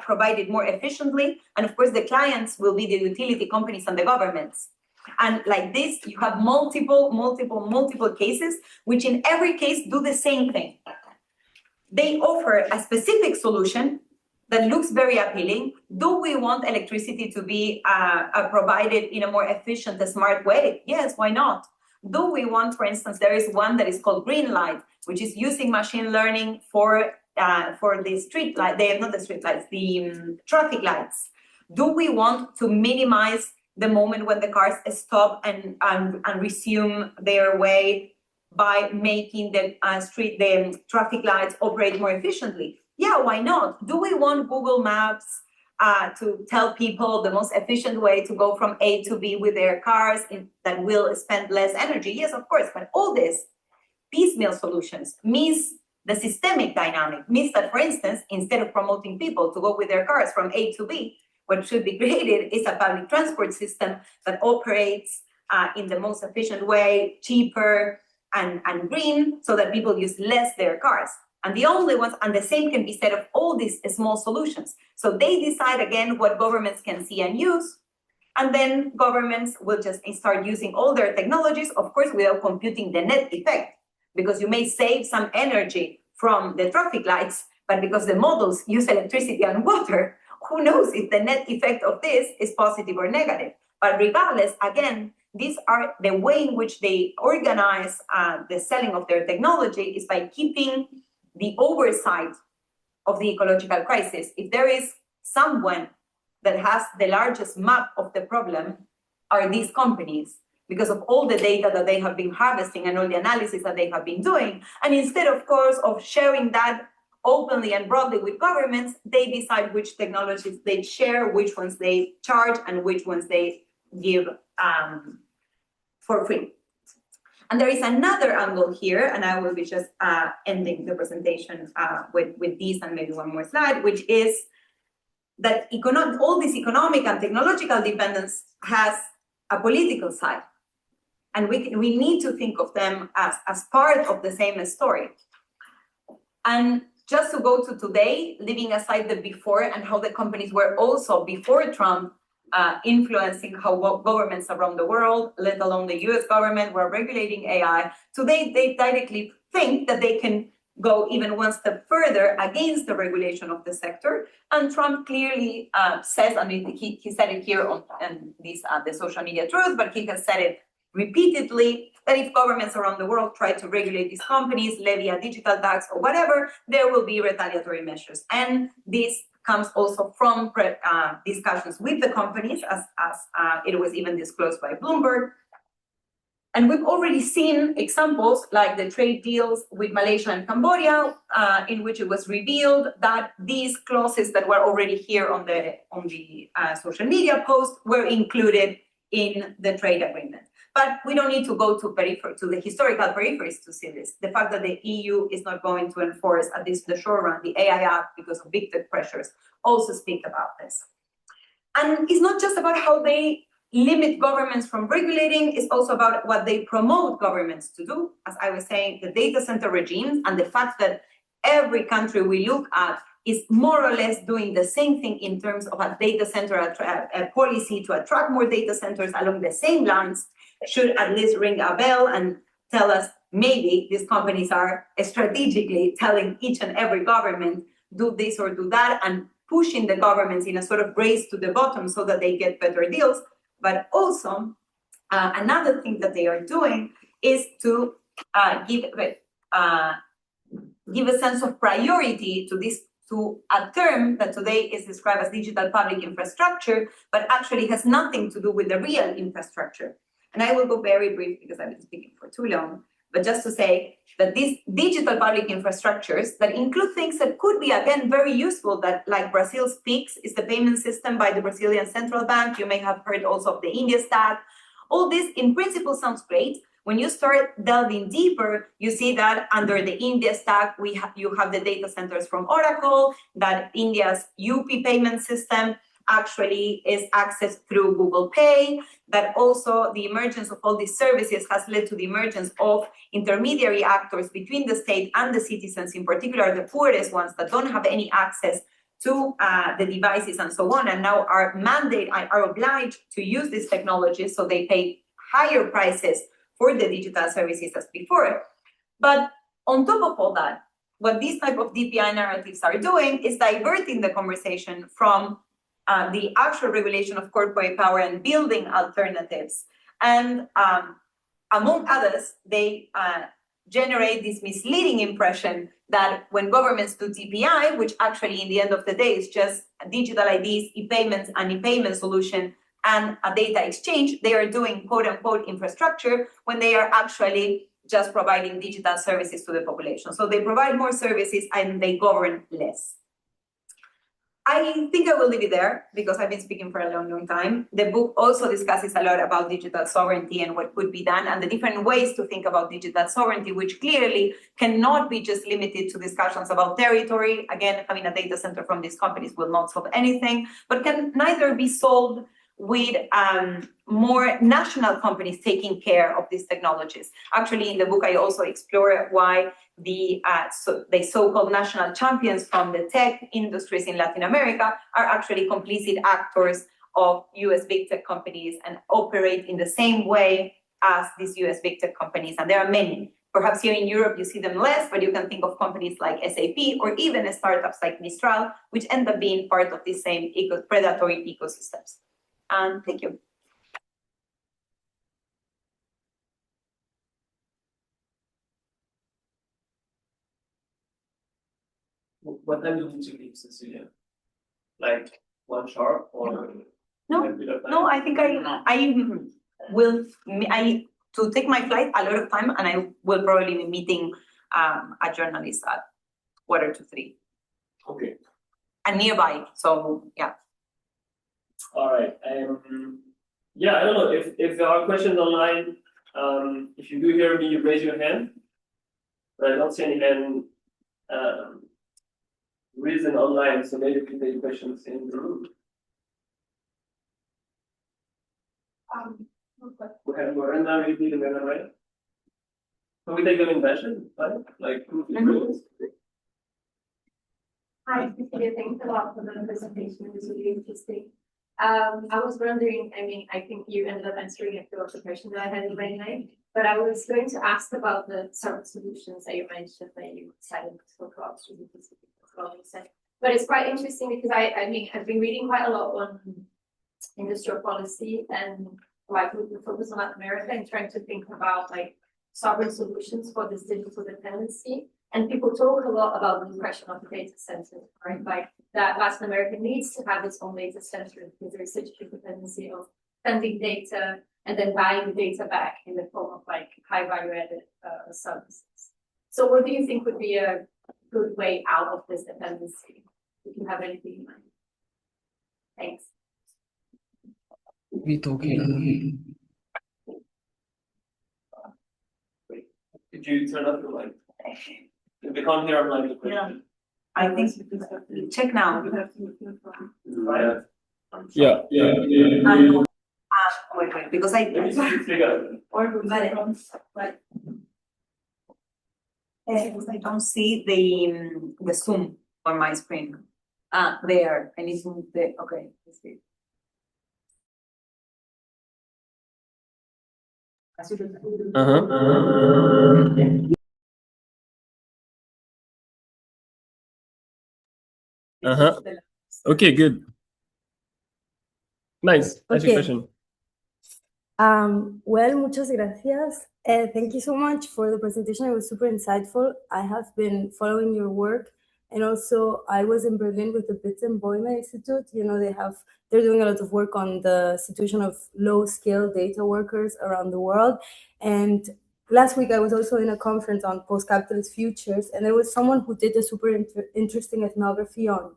S2: provided more efficiently. And of course, the clients will be the utility companies and the governments. And like this, you have multiple cases, which in every case do the same thing. They offer a specific solution that looks very appealing. Do we want electricity to be provided in a more efficient, smart way? Yes, why not? Do we want, for instance, there is one that is called Green Light, which is using machine learning for the street light, not the street lights, the traffic lights. Do we want to minimize the moment when the cars stop and resume their way by making the traffic lights operate more efficiently? Yeah, why not? Do we want Google Maps to tell people the most efficient way to go from A to B with their cars that will spend less energy? Yes, of course. But all these piecemeal solutions miss the systemic dynamic, means that, for instance, instead of promoting people to go with their cars from A to B, what should be created is a public transport system that operates in the most efficient way, cheaper and green, so that people use less their cars. And the only ones, and the same can be said of all these small solutions. So they decide again what governments can see and use, and then governments will just start using all their technologies, of course, without computing the net effect, because you may save some energy from the traffic lights, but because the models use electricity and water, who knows if the net effect of this is positive or negative. But regardless, again, these are the way in which they organize the selling of their technology is by keeping the oversight of the ecological crisis. If there is someone that has the largest map of the problem, are these companies, because of all the data that they have been harvesting and all the analysis that they have been doing. And instead, of course, of sharing that openly and broadly with governments, they decide which technologies they share, which ones they charge, and which ones they give for free. And there is another angle here, and I will be just ending the presentation with this and maybe one more slide, which is that all this economic and technological dependence has a political side. And we need to think of them as part of the same story. And just to go to today, leaving aside the before and how the companies were also before Trump influencing how governments around the world, let alone the US government, were regulating AI. Today, they directly think that they can go even one step further against the regulation of the sector. And Trump clearly says, I mean, he said it here on this, the social media truth, but he has said it repeatedly, that if governments around the world try to regulate these companies, levy a digital tax or whatever, there will be retaliatory measures. And this comes also from discussions with the companies, as it was even disclosed by Bloomberg. And we've already seen examples like the trade deals with Malaysia and Cambodia, in which it was revealed that these clauses that were already here on the social media post were included in the trade agreement. But we don't need to go to the historical peripheries to see this. The fact that the EU is not going to enforce, at least in the short run, the AI Act because of big tech pressures also speak about this. And it's not just about how they limit governments from regulating, it's also about what they promote governments to do. As I was saying, the data center regimes and the fact that every country we look at is more or less doing the same thing in terms of a data center a policy to attract more data centers along the same lines should at least ring a bell and tell us maybe these companies are strategically telling each and every government do this or do that and pushing the governments in a sort of race to the bottom so that they get better deals. But also another thing that they are doing is to give a sense of priority to a term that today is described as digital public infrastructure, but actually has nothing to do with the real infrastructure. And I will go very brief because I've been speaking for too long, but just to say that these digital public infrastructures that include things that could be, again, very useful, that like Brazil's PIX is the payment system by the Brazilian central bank. You may have heard also of the India stack. All this in principle sounds great. When you start delving deeper, you see that under the India stack, you have the data centers from Oracle, that India's UP payment system actually is accessed through Google Pay, that also the emergence of all these services has led to the emergence of intermediary actors between the state and the citizens, in particular the poorest ones that don't have any access to the devices and so on, and now are obliged to use these technologies, so they pay higher prices for the digital services as before. But on top of all that, what these type of DPI narratives are doing is diverting the conversation from the actual regulation of corporate power and building alternatives. And among others, they generate this misleading impression that when governments do DPI, which actually in the end of the day is just digital IDs, e-payments, and e-payment solution, and a data exchange, they are doing quote unquote infrastructure when they are actually just providing digital services to the population. So they provide more services and they govern less. I think I will leave it there because I've been speaking for a long, long time. The book also discusses a lot about digital sovereignty and what could be done and the different ways to think about digital sovereignty, which clearly cannot be just limited to discussions about territory. Again, having a data center from these companies will not solve anything, but can neither be solved with more national companies taking care of these technologies. Actually, in the book, I also explore why the so-called national champions from the tech industries in Latin America are actually complicit actors of US big tech companies and operate in the same way as these US big tech companies. And there are many. Perhaps here in Europe, you see them less, but you can think of companies like SAP or even startups like Mistral, which end up being part of the same predatory ecosystems. And thank you.
S1: What time do you need to leave, Cecilia? Like 1 sharp or?
S2: No, I think I will to take my flight a lot of time, and I will probably be meeting a journalist at 2:45.
S1: Okay.
S2: And nearby, so yeah.
S1: All right. Yeah, I don't know if there are questions online. If you do hear me, raise your hand. But I don't see any hand risen online, so maybe we can take questions in the room. We have Morena, maybe, and then right? Can we take them in batches, right? Like 2 to 3 minutes?
S5: Hi, Cecilia, thanks a lot for the presentation. It was really interesting. I was wondering, I mean, I think you ended up answering a few of the questions that I had in my mind, but I was going to ask about the sort of solutions that you mentioned that you decided to talk about. But it's quite interesting because I mean, I've been reading quite a lot on industrial policy and like with the focus on Latin America and trying to think about like sovereign solutions for this digital dependency. And people talk a lot about the question of the data center, right? Like that Latin America needs to have its own data center because there's such a dependency of sending data and then buying the data back in the form of like high value added services. So what do you think would be a good way out of this dependency? If you have anything in mind. Thanks.
S6: We talking.
S1: Wait, could you turn up your mic? If they can't hear online, the question.
S2: I think check now.
S1: Right.
S6: Yeah.
S2: Wait, because I
S1: Maybe you figure
S2: I don't see the Zoom on my screen. There. I need to move the okay. Let's see.
S6: Okay, good. Nice. That's your
S7: Okay.
S6: question.
S7: Well, muchas gracias. Thank you so much for the presentation. It was super insightful. I have been following your work, and also I was in Berlin with the Böhme Institute. You know, they're doing a lot of work on the situation of low-skilled data workers around the world. And last week I was also in a conference on post-capitalist futures, and there was someone who did a super interesting ethnography on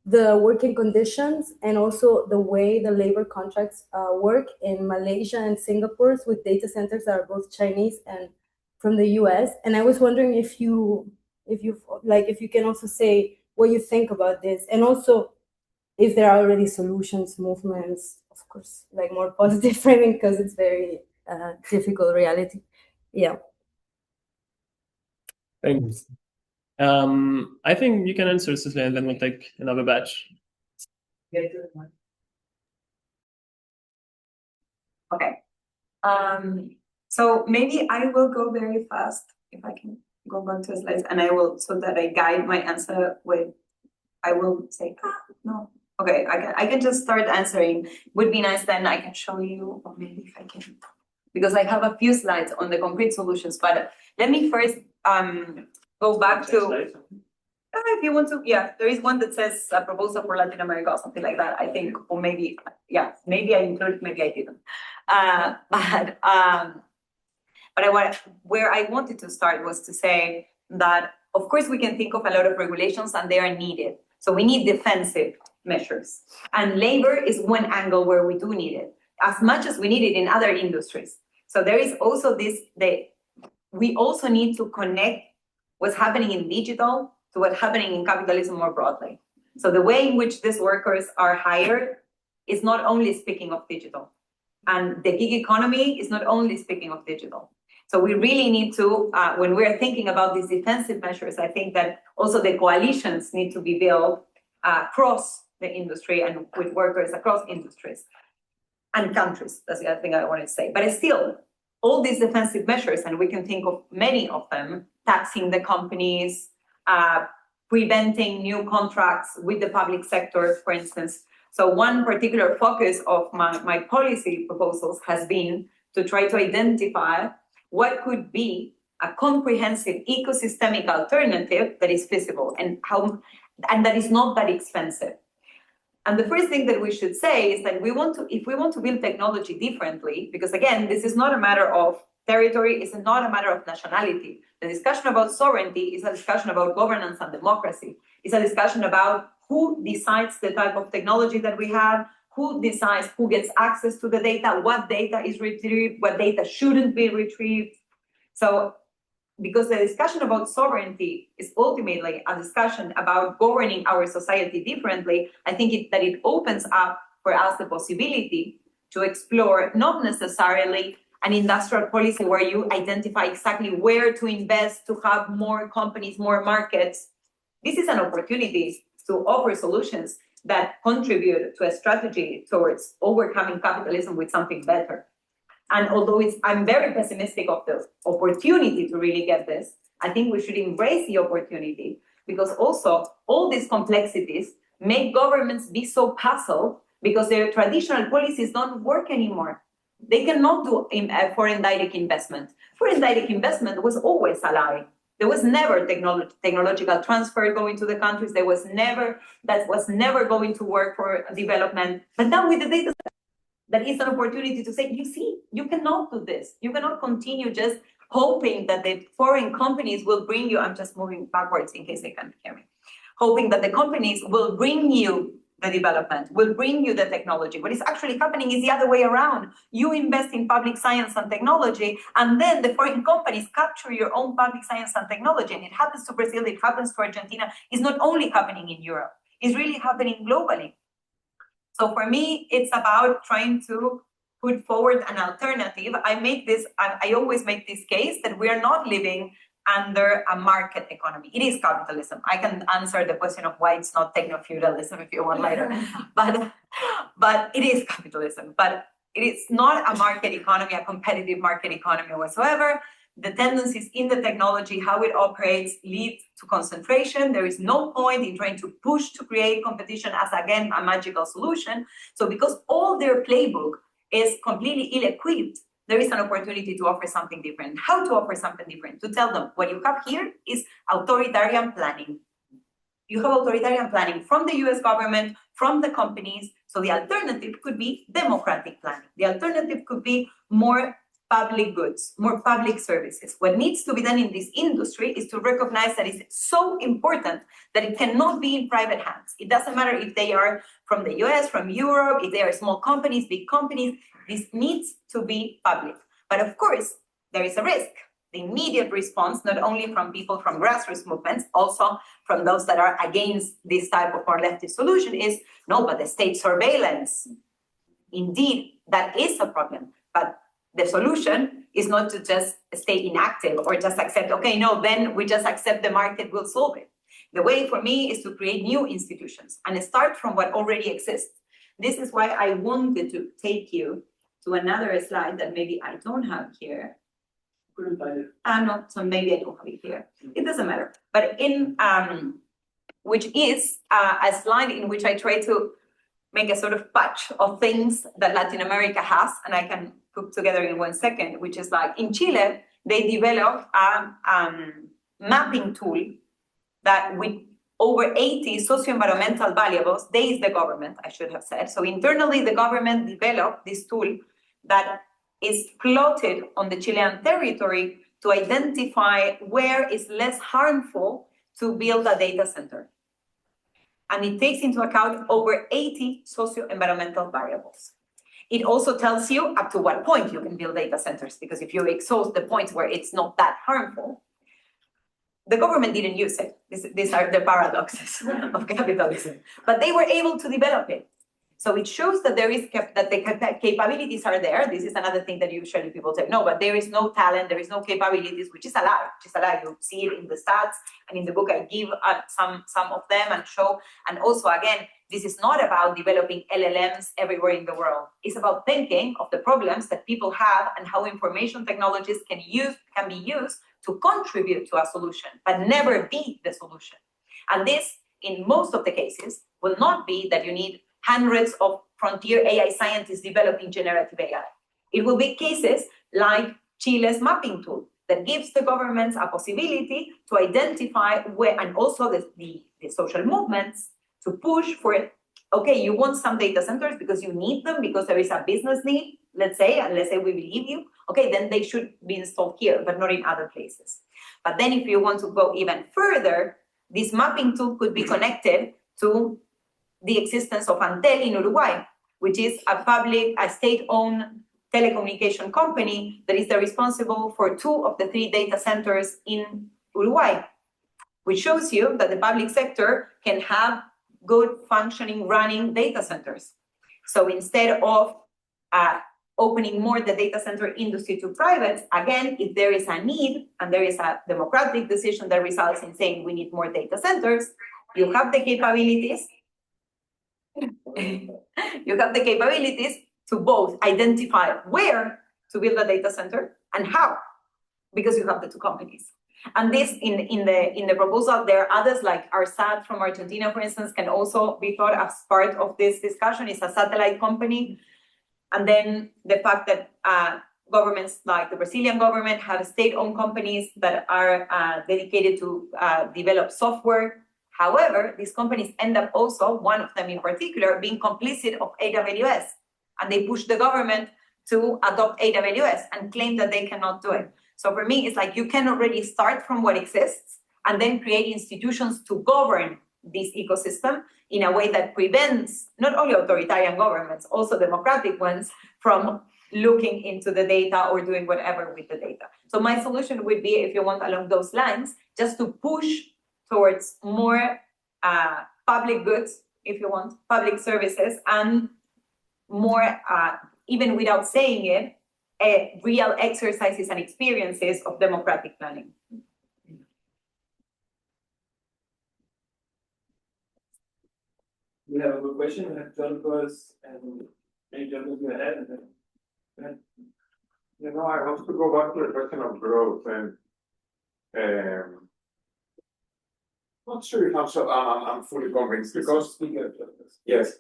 S7: the working conditions and also the way the labor contracts work in Malaysia and Singapore with data centers that are both Chinese and from the US. And I was wondering if you can also say what you think about this, and also if there are already solutions, movements, of course, like more positive framing because it's very difficult reality. Yeah.
S6: Thanks. I think you can answer, Cecilia, and then we'll take another batch.
S2: Okay. So maybe I will go very fast if I can go back to the slides, and I will so that I guide my answer with. I will say no. Okay, I can just start answering. Would be nice then I can show you, or maybe if I can, because I have a few slides on the concrete solutions. But let me first go back to. If you want to, yeah, there is one that says a proposal for Latin America or something like that. I think, or maybe, yeah, maybe I included, maybe I didn't. But where I wanted to start was to say that, of course, we can think of a lot of regulations and they are needed. So we need defensive measures. And labor is one angle where we do need it, as much as we need it in other industries. So there is also we also need to connect what's happening in digital to what's happening in capitalism more broadly. So the way in which these workers are hired is not only speaking of digital. And the gig economy is not only speaking of digital. So we really need to, when we're thinking about these defensive measures, I think that also the coalitions need to be built across the industry and with workers across industries and countries. That's the other thing I want to say. But still, all these defensive measures, and we can think of many of them, taxing the companies, preventing new contracts with the public sector, for instance. So one particular focus of my policy proposals has been to try to identify what could be a comprehensive ecosystemic alternative that is feasible and that is not that expensive. And the first thing that we should say is that if we want to build technology differently, because again, this is not a matter of territory, it's not a matter of nationality. The discussion about sovereignty is a discussion about governance and democracy. It's a discussion about who decides the type of technology that we have, who decides who gets access to the data, what data is retrieved, what data shouldn't be retrieved. So, because the discussion about sovereignty is ultimately a discussion about governing our society differently, I think that it opens up for us the possibility to explore not necessarily an industrial policy where you identify exactly where to invest to have more companies, more markets. This is an opportunity to offer solutions that contribute to a strategy towards overcoming capitalism with something better. And although I'm very pessimistic of the opportunity to really get this, I think we should embrace the opportunity, because also all these complexities make governments be so puzzled because their traditional policies don't work anymore. They cannot do foreign direct investment. Foreign direct investment was always a lie. There was never technological transfer going to the countries. That was never going to work for development. But now with the data, that is an opportunity to say, you see, you cannot do this. You cannot continue just hoping that the foreign companies will bring you, I'm just moving backwards in case they can't hear me, hoping that the companies will bring you the development, will bring you the technology. What is actually happening is the other way around. You invest in public science and technology, and then the foreign companies capture your own public science and technology. And it happens to Brazil, it happens to Argentina. It's not only happening in Europe, it's really happening globally. So for me, it's about trying to put forward an alternative. I always make this case that we are not living under a market economy. It is capitalism. I can answer the question of why it's not techno-feudalism if you want later, but it is capitalism. But it is not a market economy, a competitive market economy whatsoever. The tendencies in the technology, how it operates, lead to concentration. There is no point in trying to push to create competition as, again, a magical solution. So because all their playbook is completely ill-equipped, there is an opportunity to offer something different. How to offer something different? To tell them, what you have here is authoritarian planning. You have authoritarian planning from the US government, from the companies. So the alternative could be democratic planning. The alternative could be more public goods, more public services. What needs to be done in this industry is to recognize that it's so important that it cannot be in private hands. It doesn't matter if they are from the US, from Europe, if they are small companies, big companies, this needs to be public. But of course, there is a risk. The immediate response, not only from people from grassroots movements, also from those that are against this type of more leftist solution is, no, but the state surveillance. Indeed, that is a problem. But the solution is not to just stay inactive or just accept, okay, no, then we just accept the market will solve it. The way for me is to create new institutions and start from what already exists. This is why I wanted to take you to another slide that maybe I don't have here.
S1: Couldn't find it.
S2: No, so maybe I don't have it here. It doesn't matter. But in which is a slide in which I try to make a sort of patch of things that Latin America has, and I can put together in 1 second, which is like in Chile, they developed a mapping tool that with over 80 socio-environmental variables, they is the government, I should have said. So internally, the government developed this tool that is plotted on the Chilean territory to identify where is less harmful to build a data center. And it takes into account over 80 socio-environmental variables. It also tells you up to what point you can build data centers, because if you exhaust the points where it's not that harmful, the government didn't use it. These are the paradoxes of capitalism, but they were able to develop it. So it shows that that the capabilities are there. This is another thing that usually people say, no, but there is no talent, there is no capabilities, which is a lie. You see it in the stats, and in the book I give some of them and show. And also, again, this is not about developing LLMs everywhere in the world. It's about thinking of the problems that people have and how information technologies can be used to contribute to a solution, but never be the solution. And this, in most of the cases, will not be that you need hundreds of frontier AI scientists developing generative AI. It will be cases like Chile's mapping tool that gives the governments a possibility to identify where, and also the social movements to push for it. Okay, you want some data centers because you need them, because there is a business need, let's say, and let's say we believe you. Okay, then they should be installed here, but not in other places. But then if you want to go even further, this mapping tool could be connected to the existence of Antel in Uruguay. which is a state-owned telecommunication company that is responsible for 2 of the 3 data centers in Uruguay, which shows you that the public sector can have good functioning, running data centers. So instead of opening more the data center industry to privates, again, if there is a need and there is a democratic decision that results in saying we need more data centers, you have the capabilities. You have the capabilities to both identify where to build a data center and how, because you have the 2 companies. And this, in the proposal, there are others like ARSAT from Argentina, for instance, can also be thought as part of this discussion. It's a satellite company. And then the fact that governments like the Brazilian government have state-owned companies that are dedicated to develop software. However, these companies end up also, one of them in particular, being complicit of AWS. And they push the government to adopt AWS and claim that they cannot do it. So for me, it's like you can already start from what exists and then create institutions to govern this ecosystem in a way that prevents not only authoritarian governments, also democratic ones, from looking into the data or doing whatever with the data. So my solution would be, if you want along those lines, just to push towards more public goods, if you want, public services, and more, even without saying it, real exercises and experiences of democratic planning.
S1: We have a good question. We have John first, and maybe John is going to add.
S8: You know, I want to go back to the question of growth, and not sure if I'm fully convinced, because yes,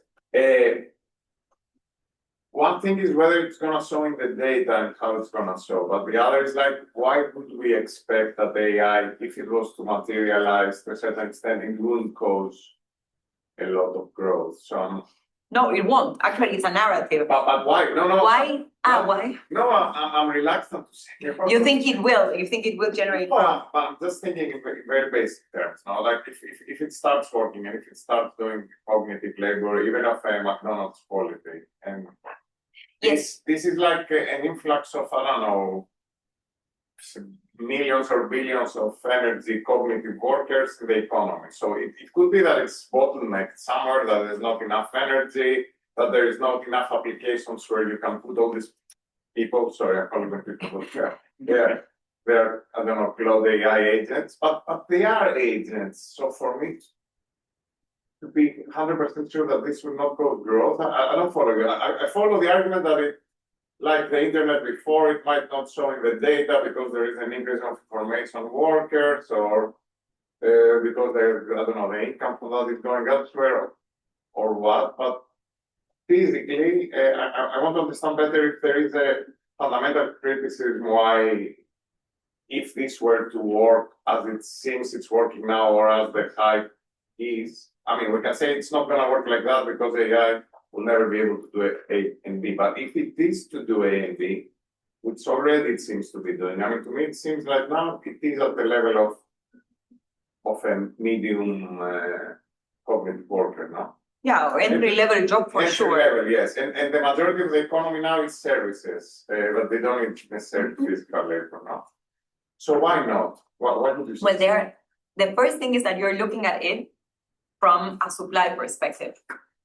S8: one thing is whether it's going to show in the data and how it's going to show, but the other is like, why would we expect that AI, if it was to materialize to a certain extent, it wouldn't cause a lot of growth? So
S2: no, it won't. Actually, it's a narrative.
S8: But why? No.
S2: Why?
S8: No,
S2: Why?
S8: No, I'm reluctant to say.
S2: You think it will? You think it will generate?
S8: Well, I'm just thinking in very basic terms. Now, like if it starts working and if it starts doing cognitive labor, even of a McDonald's quality, and
S2: yes,
S8: this is like an influx of, I don't know, millions or billions of energy cognitive workers to the economy. So it could be that it's bottlenecked somewhere, that there's not enough energy, that there is not enough applications where you can put all these people, sorry, I'm calling them people, they're, I don't know, cloud AI agents, but they are agents. So for me to be 100% sure that this will not cause growth, I don't follow you. I follow the argument that it, like the internet before, it might not show in the data because there is an increase of information workers, or because there's, I don't know, the income from that is going elsewhere, or what. But physically, I want to understand better if there is a fundamental criticism why, if this were to work as it seems it's working now, or as the hype is, I mean, we can say it's not going to work like that because AI will never be able to do A and B. But if it is to do A and B, which already it seems to be doing, I mean, to me, it seems like now it is at the level of a medium cognitive worker now.
S2: Yeah, or entry-level job for sure.
S8: Level, yes, and the majority of the economy now is services, but they don't need necessarily physical labor now. So why not? Why would you say?
S2: Well, the first thing is that you're looking at it from a supply perspective.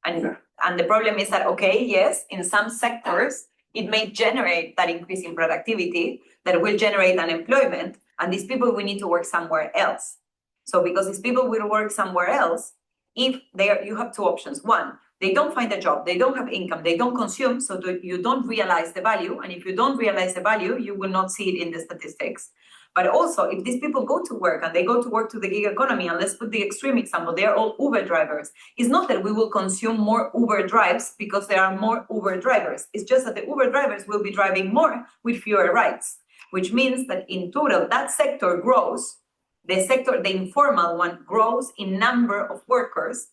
S2: And the problem is that, okay, yes, in some sectors, it may generate that increase in productivity that will generate unemployment, and these people will need to work somewhere else. So because these people will work somewhere else, if you have 2 options. One, they don't find a job, they don't have income, they don't consume, so you don't realize the value. And if you don't realize the value, you will not see it in the statistics. But also, if these people go to work and they go to work to the gig economy, and let's put the extreme example, they are all Uber drivers. It's not that we will consume more Uber drives because there are more Uber drivers. It's just that the Uber drivers will be driving more with fewer rides, which means that in total, that sector grows. The informal one grows in number of workers,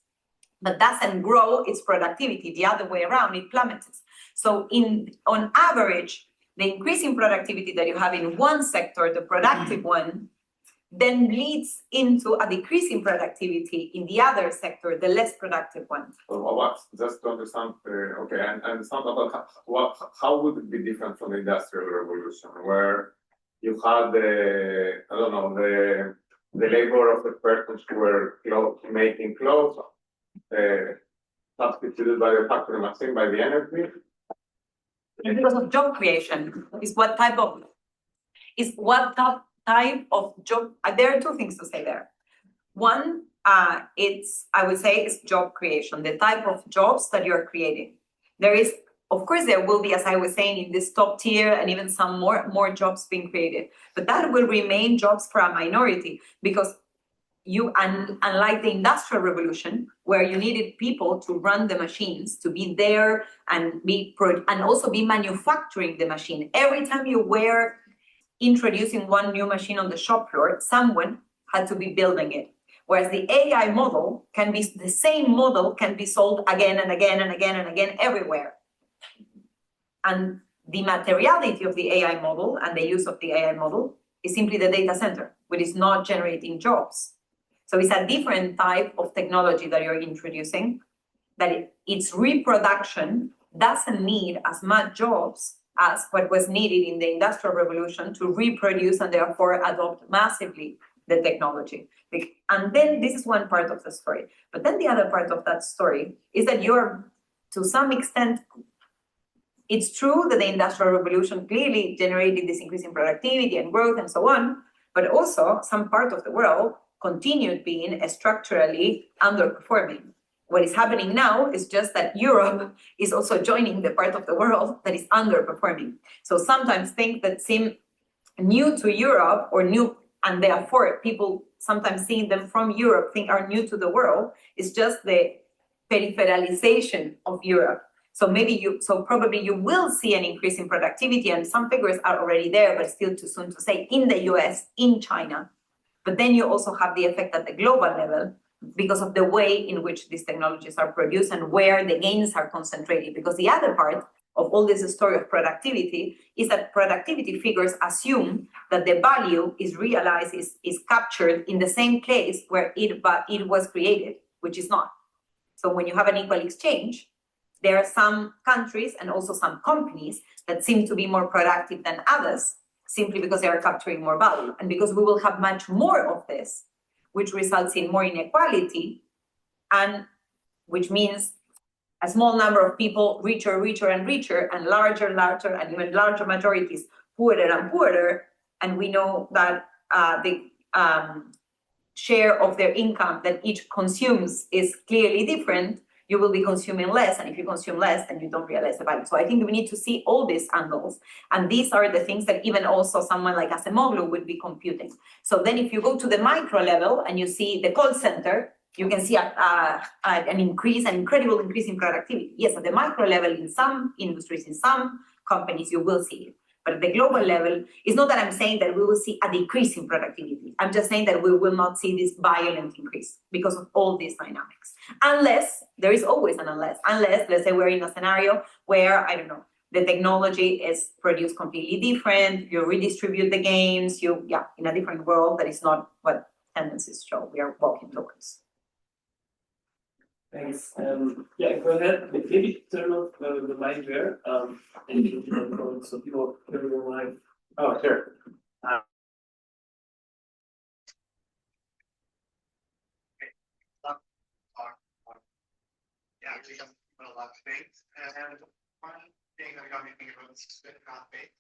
S2: but doesn't grow its productivity. The other way around, it plummets. So on average, the increase in productivity that you have in one sector, the productive one, then leads into a decrease in productivity in the other sector, the less productive one.
S8: What, just to understand, okay, and understand about how would it be different from the Industrial Revolution, where you had I don't know, the labor of the persons who were making clothes, substituted by the factory machine, by the energy?
S2: Because of job creation, is what type of job. There are two things to say there. One, I would say, is job creation, the type of jobs that you're creating. There is, of course, there will be, as I was saying, in this top tier and even some more jobs being created, but that will remain jobs for a minority, because unlike the Industrial Revolution, where you needed people to run the machines, to be there and also be manufacturing the machine. Every time you were introducing one new machine on the shop floor, someone had to be building it. Whereas the AI model can be, the same model can be sold again and again and again and again everywhere. And the materiality of the AI model and the use of the AI model is simply the data center, which is not generating jobs. So it's a different type of technology that you're introducing, that its reproduction doesn't need as much jobs as what was needed in the Industrial Revolution to reproduce and therefore adopt massively the technology. And then this is one part of the story. But then the other part of that story is that you're, to some extent, it's true that the Industrial Revolution clearly generated this increase in productivity and growth and so on, but also some part of the world continued being structurally underperforming. What is happening now is just that Europe is also joining the part of the world that is underperforming. So sometimes things that seem new to Europe or new, and therefore people sometimes seeing them from Europe think are new to the world, is just the peripheralization of Europe. So probably you will see an increase in productivity, and some figures are already there, but still too soon to say, in the US, in China. But then you also have the effect at the global level because of the way in which these technologies are produced and where the gains are concentrated. Because the other part of all this story of productivity is that productivity figures assume that the value is realized, is captured in the same place where it was created, which is not. So when you have an equal exchange, there are some countries and also some companies that seem to be more productive than others, simply because they are capturing more value. And because we will have much more of this, which results in more inequality, and which means a small number of people richer, richer and richer, and larger, larger, and even larger majorities poorer and poorer. And we know that the share of their income that each consumes is clearly different. You will be consuming less, and if you consume less, then you don't realize the value. So I think we need to see all these angles, and these are the things that even also someone like Acemoglu would be computing. So then if you go to the micro level and you see the call center, you can see an incredible increase in productivity. Yes, at the micro level, in some industries, in some companies, you will see it. But at the global level, it's not that I'm saying that we will see a decrease in productivity. I'm just saying that we will not see this violent increase because of all these dynamics. Unless, there is always an unless, let's say we're in a scenario where, I don't know, the technology is produced completely different, you redistribute the gains, in a different world that is not what tendencies show we are walking towards.
S1: Thanks. Yeah, go ahead. Maybe turn off the mic there. And you can go so people hear your line. Oh, sure.
S9: Yeah, actually, I'm a lot of things. And one thing that got me thinking about is split copy.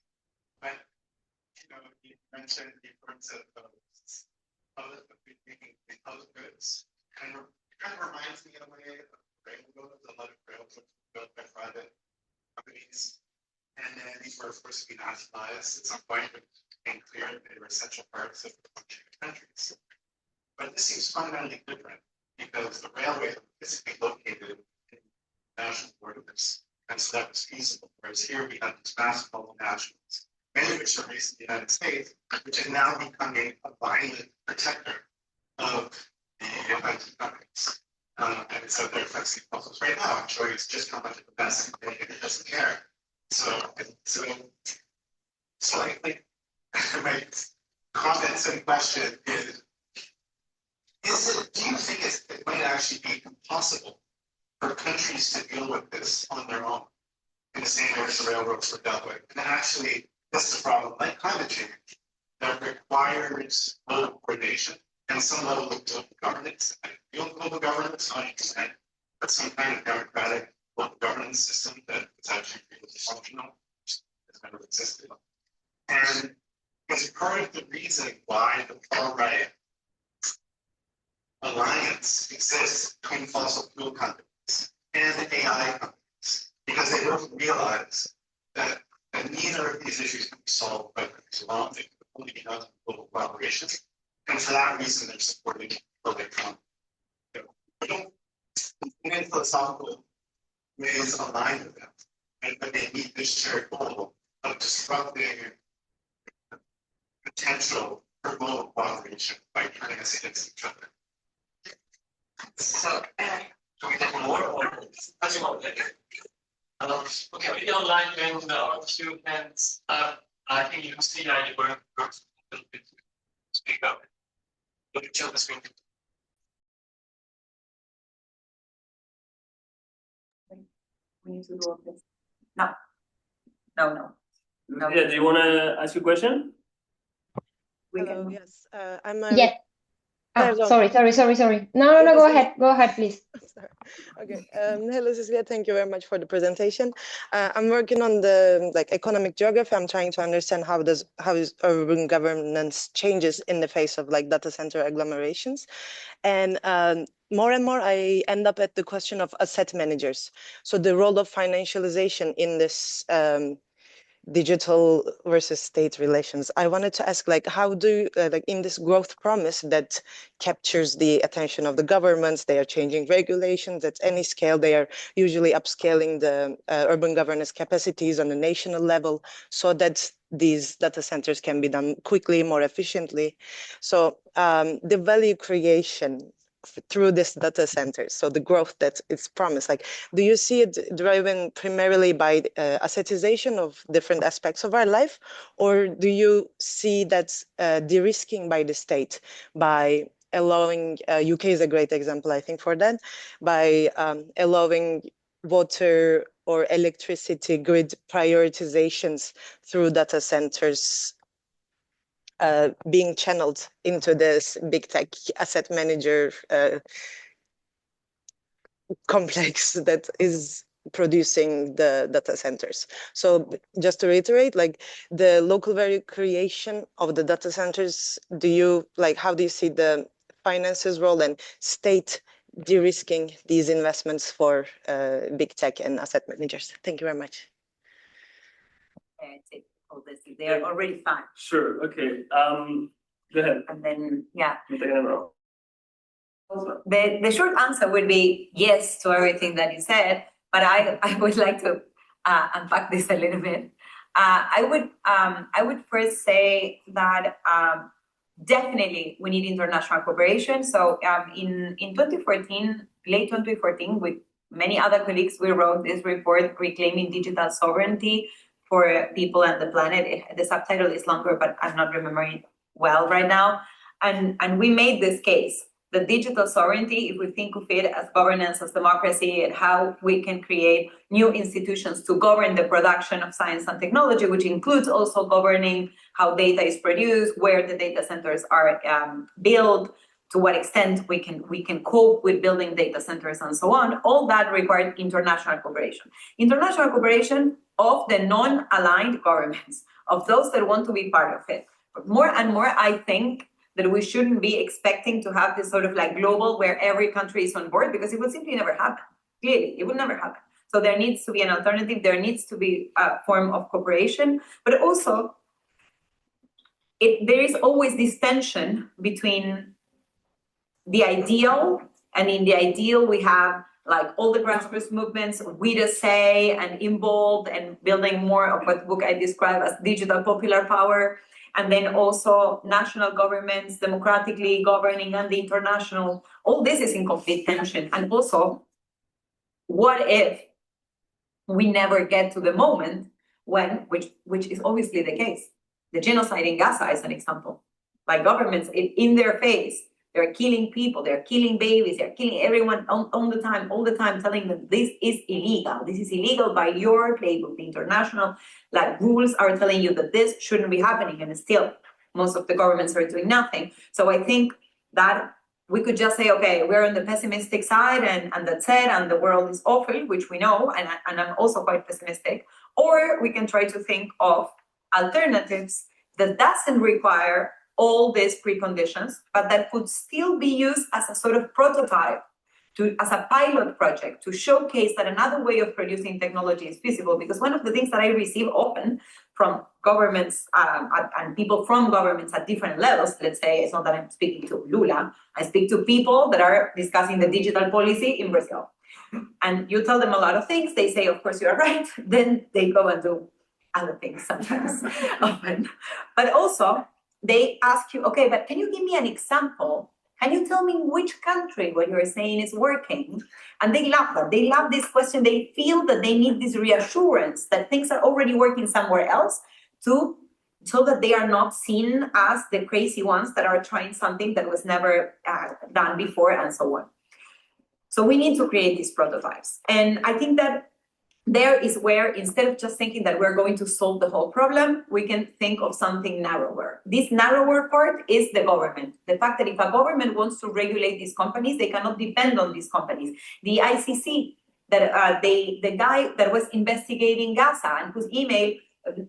S9: But you mentioned the importance of those goods. And it kind of reminds me in a way of railroads. A lot of railroads were built by private companies. And then these were forced to be nationalized at some point, but it became clear that they were essential parts of the countries. But this seems fundamentally different because the railway was physically located in national borders. And so that was feasible. Whereas here we have these massive multinationals, many of which are based in the United States, which have now become a violent protector of the IT companies. And so they're flexing muscles right now. I'm showing it's just how much of the best and it doesn't care. So I think comments and question do you think it might actually be impossible for countries to deal with this on their own in the same way as the railroads were dealt with? And actually, this is a problem like climate change that requires global coordination and some level of global governance. And real global governance, not extent, but some kind of democratic global governance system that is actually really functional, has never existed. And it's part of the reason why the far right alliance exists between fossil fuel companies and AI companies, because they both realize that neither of these issues can be solved by countries alone. They can only be done through global cooperation. And for that reason, they're supporting global economy. We don't, in philosophical ways, align with them, but they meet this shared goal of disrupting potential for global cooperation by turning us against each other.
S1: So, can we take more or as well? Okay, maybe online then our two hands up. I think you see that you were a little bit to speak up. Look at the screen.
S2: We need to do this. No. No.
S6: Yeah, do you want to ask a question?
S10: Hello, yes. I'm
S11: Yeah.
S10: Pardon.
S11: Sorry. No, go ahead, please.
S10: Sorry. Okay. Hello, Cecilia. Thank you very much for the presentation. I'm working on the economic geography. I'm trying to understand how is urban governance changes in the face of data center agglomerations, and more and more I end up at the question of asset managers. So the role of financialization in this digital versus state relations. I wanted to ask, how do in this growth promise that captures the attention of the governments, they are changing regulations at any scale, they are usually upscaling the urban governance capacities on a national level so that these data centers can be done quickly, more efficiently. So the value creation through this data centers, so the growth that is promised, do you see it driven primarily by assetization of different aspects of our life, or do you see that de-risking by the state by allowing, UK is a great example, I think, for that, by allowing water or electricity grid prioritizations through data centers being channeled into this big tech asset manager complex that is producing the data centers. So just to reiterate, the local value creation of the data centers, how do you see the finances role and state de-risking these investments for big tech and asset managers? Thank you very much.
S2: All this, they are already fine.
S6: Sure. Okay. Go ahead.
S2: And then, yeah.
S6: The
S2: short answer would be yes to everything that you said, but I would like to unpack this a little bit. I would first say that definitely we need international cooperation. So in 2014, late 2014, with many other colleagues, we wrote this report, Reclaiming Digital Sovereignty for People and the Planet. The subtitle is longer, but I'm not remembering it well right now. And we made this case, the digital sovereignty, if we think of it as governance, as democracy, and how we can create new institutions to govern the production of science and technology, which includes also governing how data is produced, where the data centers are built, to what extent we can cope with building data centers and so on. All that required international cooperation. International cooperation of the non-aligned governments, of those that want to be part of it. But more and more, I think that we shouldn't be expecting to have this sort of global where every country is on board, because it will simply never happen. Clearly, it will never happen. So there needs to be an alternative. There needs to be a form of cooperation, but also there is always this tension between the ideal, and in the ideal we have all the grassroots movements, we the say, and involved, and building more of what book I describe as digital popular power, and then also national governments democratically governing, and the international. All this is in complete tension. And also, what if we never get to the moment when, which is obviously the case, the genocide in Gaza is an example. like governments in their face. They're killing people, they're killing babies, they're killing everyone all the time, telling them this is illegal. This is illegal by your playbook. The international rules are telling you that this shouldn't be happening, and still most of the governments are doing nothing. So I think that we could just say, okay, we're on the pessimistic side and that's it, and the world is awful, which we know, and I'm also quite pessimistic. Or we can try to think of alternatives that doesn't require all these preconditions, but that could still be used as a sort of prototype, as a pilot project, to showcase that another way of producing technology is feasible. Because one of the things that I receive often from governments and people from governments at different levels, let's say, it's not that I'm speaking to Lula, I speak to people that are discussing the digital policy in Brazil. And you tell them a lot of things, they say, of course, you are right, then they go and do other things sometimes, often. But also, they ask you, okay, but can you give me an example? Can you tell me which country what you're saying is working? And they love that. They love this question. They feel that they need this reassurance that things are already working somewhere else so that they are not seen as the crazy ones that are trying something that was never done before and so on. So we need to create these prototypes. And I think that there is where, instead of just thinking that we're going to solve the whole problem, we can think of something narrower. This narrower part is the government. The fact that if a government wants to regulate these companies, they cannot depend on these companies. The ICC, the guy that was investigating Gaza and whose email,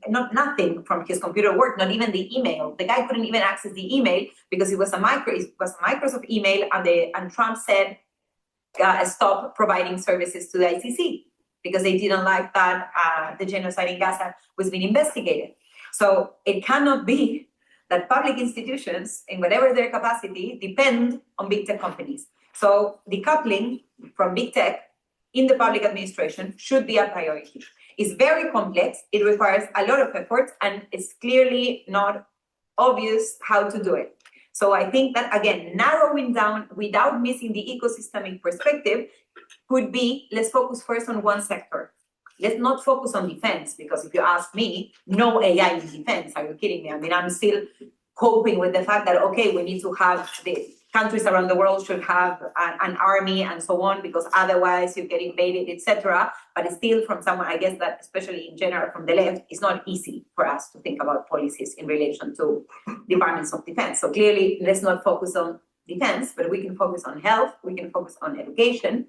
S2: nothing from his computer worked, not even the email. The guy couldn't even access the email because it was a Microsoft email, and Trump said, stop providing services to the ICC, because they didn't like that the genocide in Gaza was being investigated. So it cannot be that public institutions, in whatever their capacity, depend on big tech companies. So decoupling from big tech in the public administration should be a priority. It's very complex, it requires a lot of effort, and it's clearly not obvious how to do it. So I think that, again, narrowing down without missing the ecosystemic perspective could be, let's focus first on one sector. Let's not focus on defense, because if you ask me, no AI in defense. Are you kidding me? I mean, I'm still coping with the fact that, okay, we need to have the countries around the world should have an army and so on, because otherwise you get invaded, etc. But it's still, from someone, I guess that especially in general from the left, it's not easy for us to think about policies in relation to departments of defense. So clearly, let's not focus on defense, but we can focus on health, we can focus on education.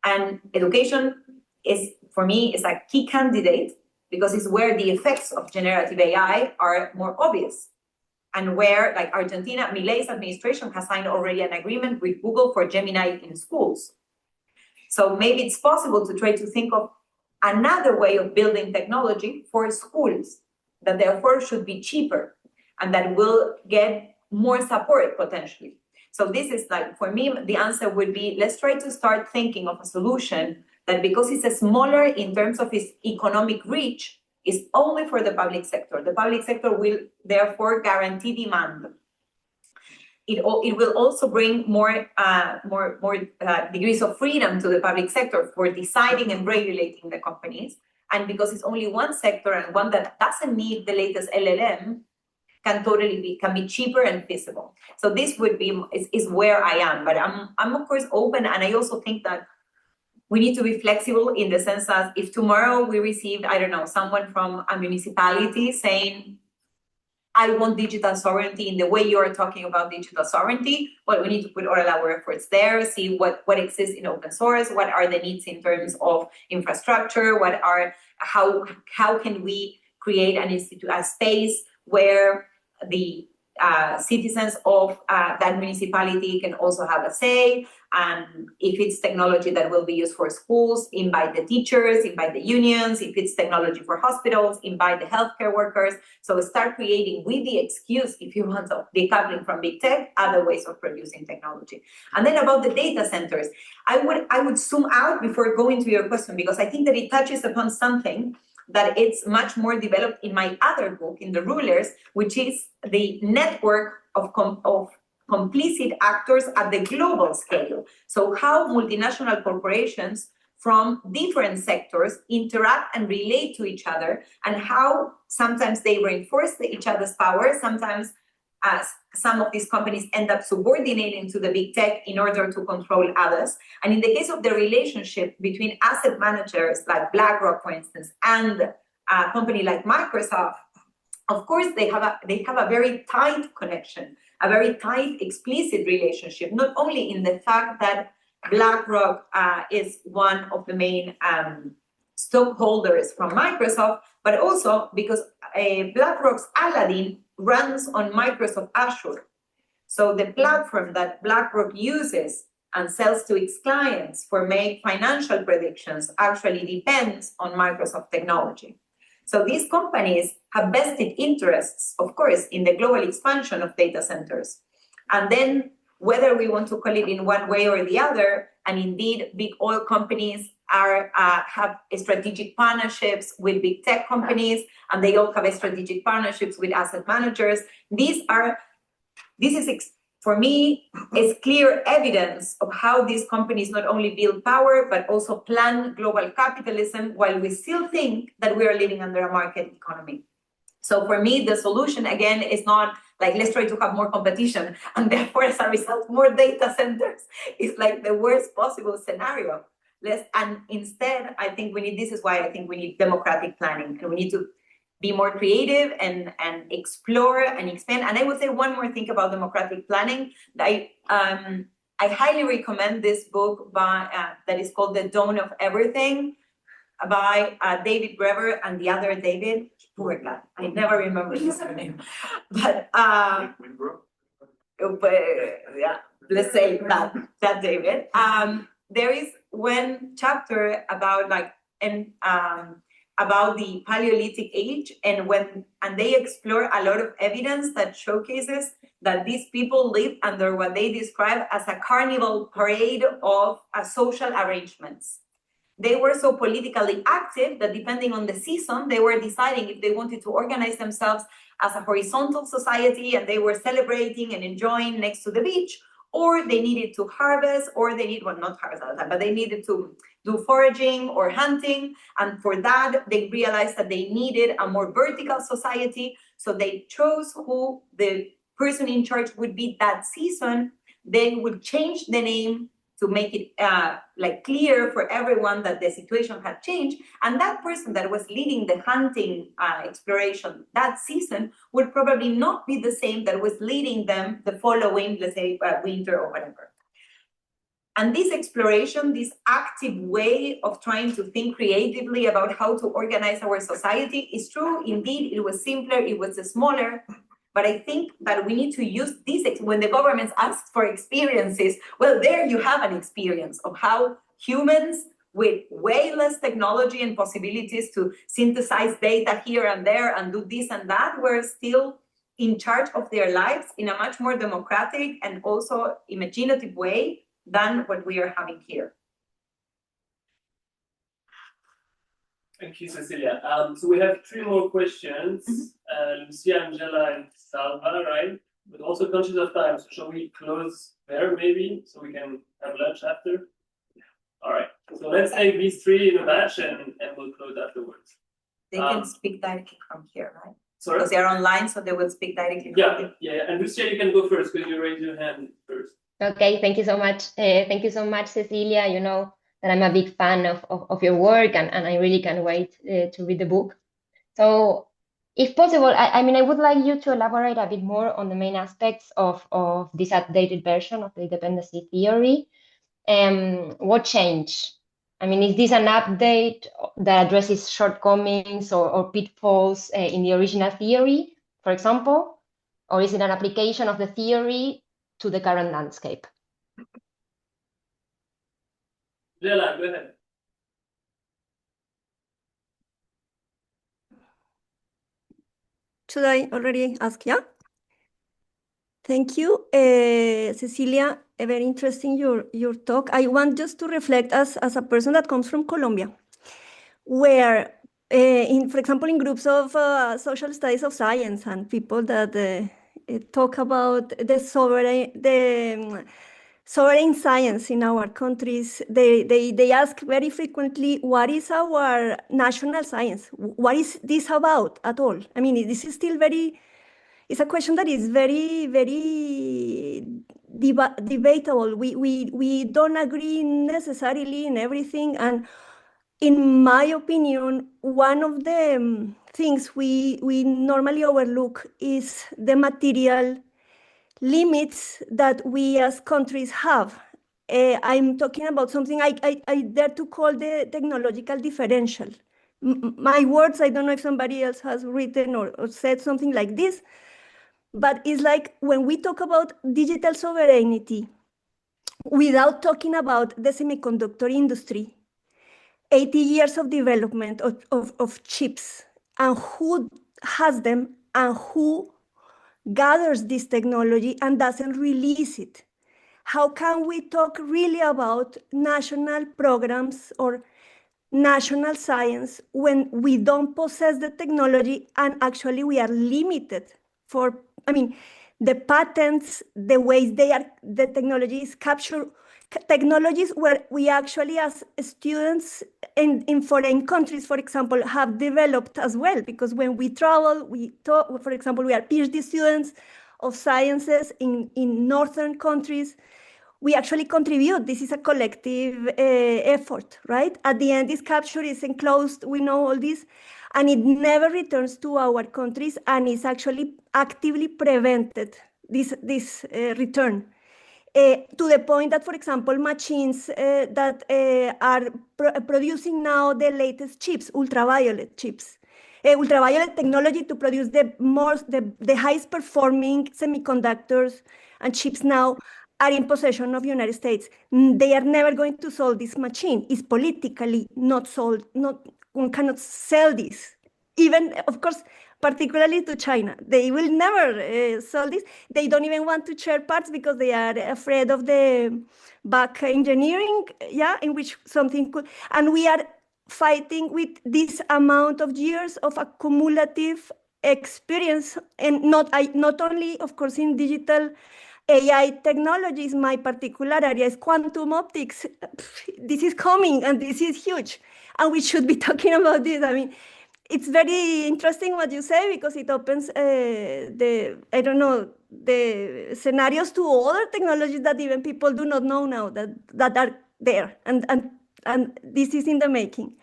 S2: And education is, for me, is a key candidate because it's where the effects of generative AI are more obvious. And where, like Argentina, Milei's administration has signed already an agreement with Google for Gemini in schools. So maybe it's possible to try to think of another way of building technology for schools that therefore should be cheaper and that will get more support potentially. So this is like, for me, the answer would be, let's try to start thinking of a solution that, because it's smaller in terms of its economic reach, is only for the public sector. The public sector will therefore guarantee demand. It will also bring more degrees of freedom to the public sector for deciding and regulating the companies. And because it's only one sector and one that doesn't need the latest LLM, can be cheaper and feasible. So this would be is where I am. But I'm of course open, and I also think that we need to be flexible in the sense that if tomorrow we received, I don't know, someone from a municipality saying, I want digital sovereignty in the way you are talking about digital sovereignty, well, we need to put all our efforts there, see what exists in open source, what are the needs in terms of infrastructure, how can we create a space where the citizens of that municipality can also have a say, and if it's technology that will be used for schools, invite the teachers, invite the unions. If it's technology for hospitals, invite the healthcare workers. So start creating, with the excuse, if you want, of decoupling from big tech, other ways of producing technology. And then about the data centers, I would zoom out before going to your question, because I think that it touches upon something that it's much more developed in my other book, in The Rulers, which is the network of complicit actors at the global scale. So how multinational corporations from different sectors interact and relate to each other, and how sometimes they reinforce each other's power, sometimes some of these companies end up subordinating to the big tech in order to control others. And in the case of the relationship between asset managers like BlackRock, for instance, and a company like Microsoft, of course, they have a very tight connection, a very tight, explicit relationship, not only in the fact that BlackRock is one of the main stockholders from Microsoft, but also because BlackRock's Aladdin runs on Microsoft Azure. So the platform that BlackRock uses and sells to its clients for make financial predictions actually depends on Microsoft technology. So these companies have vested interests, of course, in the global expansion of data centers. And then whether we want to call it in one way or the other, and indeed big oil companies have strategic partnerships with big tech companies, and they all have strategic partnerships with asset managers. This is, for me, is clear evidence of how these companies not only build power, but also plan global capitalism, while we still think that we are living under a market economy. So for me, the solution, again, is not like, let's try to have more competition, and therefore, as a result, more data centers. It's like the worst possible scenario. And instead, I think this is why I think we need democratic planning, and we need to be more creative and explore and expand. And I would say one more thing about democratic planning. I highly recommend this book that is called The Dawn of Everything by David Graeber and the other David. Poor guy, I never remember his name. But yeah, let's say that David. There is one chapter about about the Paleolithic age, and they explore a lot of evidence that showcases that these people lived under what they describe as a carnival parade of social arrangements. They were so politically active that depending on the season, they were deciding if they wanted to organize themselves as a horizontal society, and they were celebrating and enjoying next to the beach, or they needed to harvest, or they needed, well, not harvest all the time, but they needed to do foraging or hunting. And for that, they realized that they needed a more vertical society. So they chose who the person in charge would be that season. They would change the name to make it clear for everyone that the situation had changed. And that person that was leading the hunting exploration that season would probably not be the same that was leading them the following, let's say, winter or whatever. And this exploration, this active way of trying to think creatively about how to organize our society is true. Indeed, it was simpler, it was smaller. But I think that we need to use this, when the governments ask for experiences, well, there you have an experience of how humans with way less technology and possibilities to synthesize data here and there and do this and that were still in charge of their lives in a much more democratic and also imaginative way than what we are having here.
S6: Thank you, Cecilia. So we have 3 more questions. Lucia, Angela, and Salva, right? But also conscious of time, so shall we close there maybe, so we can have lunch after? All right, so let's take these 3 in a batch, and we'll close afterwards.
S2: They can speak directly from here, right?
S6: Sorry?
S2: Because they're online, so they will speak directly from here.
S6: Yeah, and Lucia, you can go first, because you raised your hand first.
S11: Okay, thank you so much. Thank you so much, Cecilia. You know that I'm a big fan of your work, and I really can't wait to read the book. So if possible, I mean, I would like you to elaborate a bit more on the main aspects of this updated version of the dependency theory. What changed? I mean, is this an update that addresses shortcomings or pitfalls in the original theory, for example? Or is it an application of the theory to the current landscape?
S6: Angela, go ahead.
S12: Should I already ask? Yeah. Thank you, Cecilia. Very interesting your talk. I want just to reflect as a person that comes from Colombia, where, for example, in groups of social studies of science and people that talk about the sovereign science in our countries, they ask very frequently, what is our national science? What is this about at all? I mean, this is still very it's a question that is very, very debatable. We don't agree necessarily in everything. And in my opinion, one of the things we normally overlook is the material limits that we as countries have. I'm talking about something I dare to call the technological differential. My words, I don't know if somebody else has written or said something like this, but it's like when we talk about digital sovereignty, without talking about the semiconductor industry, 80 years of development of chips, and who has them and who gathers this technology and doesn't release it. How can we talk really about national programs or national science when we don't possess the technology and actually we are limited for, I mean, the patents, the ways the technology is captured, technologies where we actually as students in foreign countries, for example, have developed as well, because when we travel, we talk, for example, we are PhD students of sciences in northern countries, we actually contribute. This is a collective effort, right? At the end, this capture is enclosed, we know all this, and it never returns to our countries and is actually actively prevented, this return. To the point that, for example, machines that are producing now the latest chips, ultraviolet chips, ultraviolet technology to produce the highest performing semiconductors and chips now are in possession of the United States. They are never going to solve this machine. It's politically not sold. One cannot sell this. Even, of course, particularly to China. They will never sell this. They don't even want to share parts because they are afraid of the back engineering, yeah, in which something could, and we are fighting with this amount of years of accumulative experience, and not only, of course, in digital AI technologies. My particular area is quantum optics. This is coming and this is huge, and we should be talking about this. I mean, it's very interesting what you say, because it opens the scenarios to other technologies that even people do not know now that are there, and this is in the making.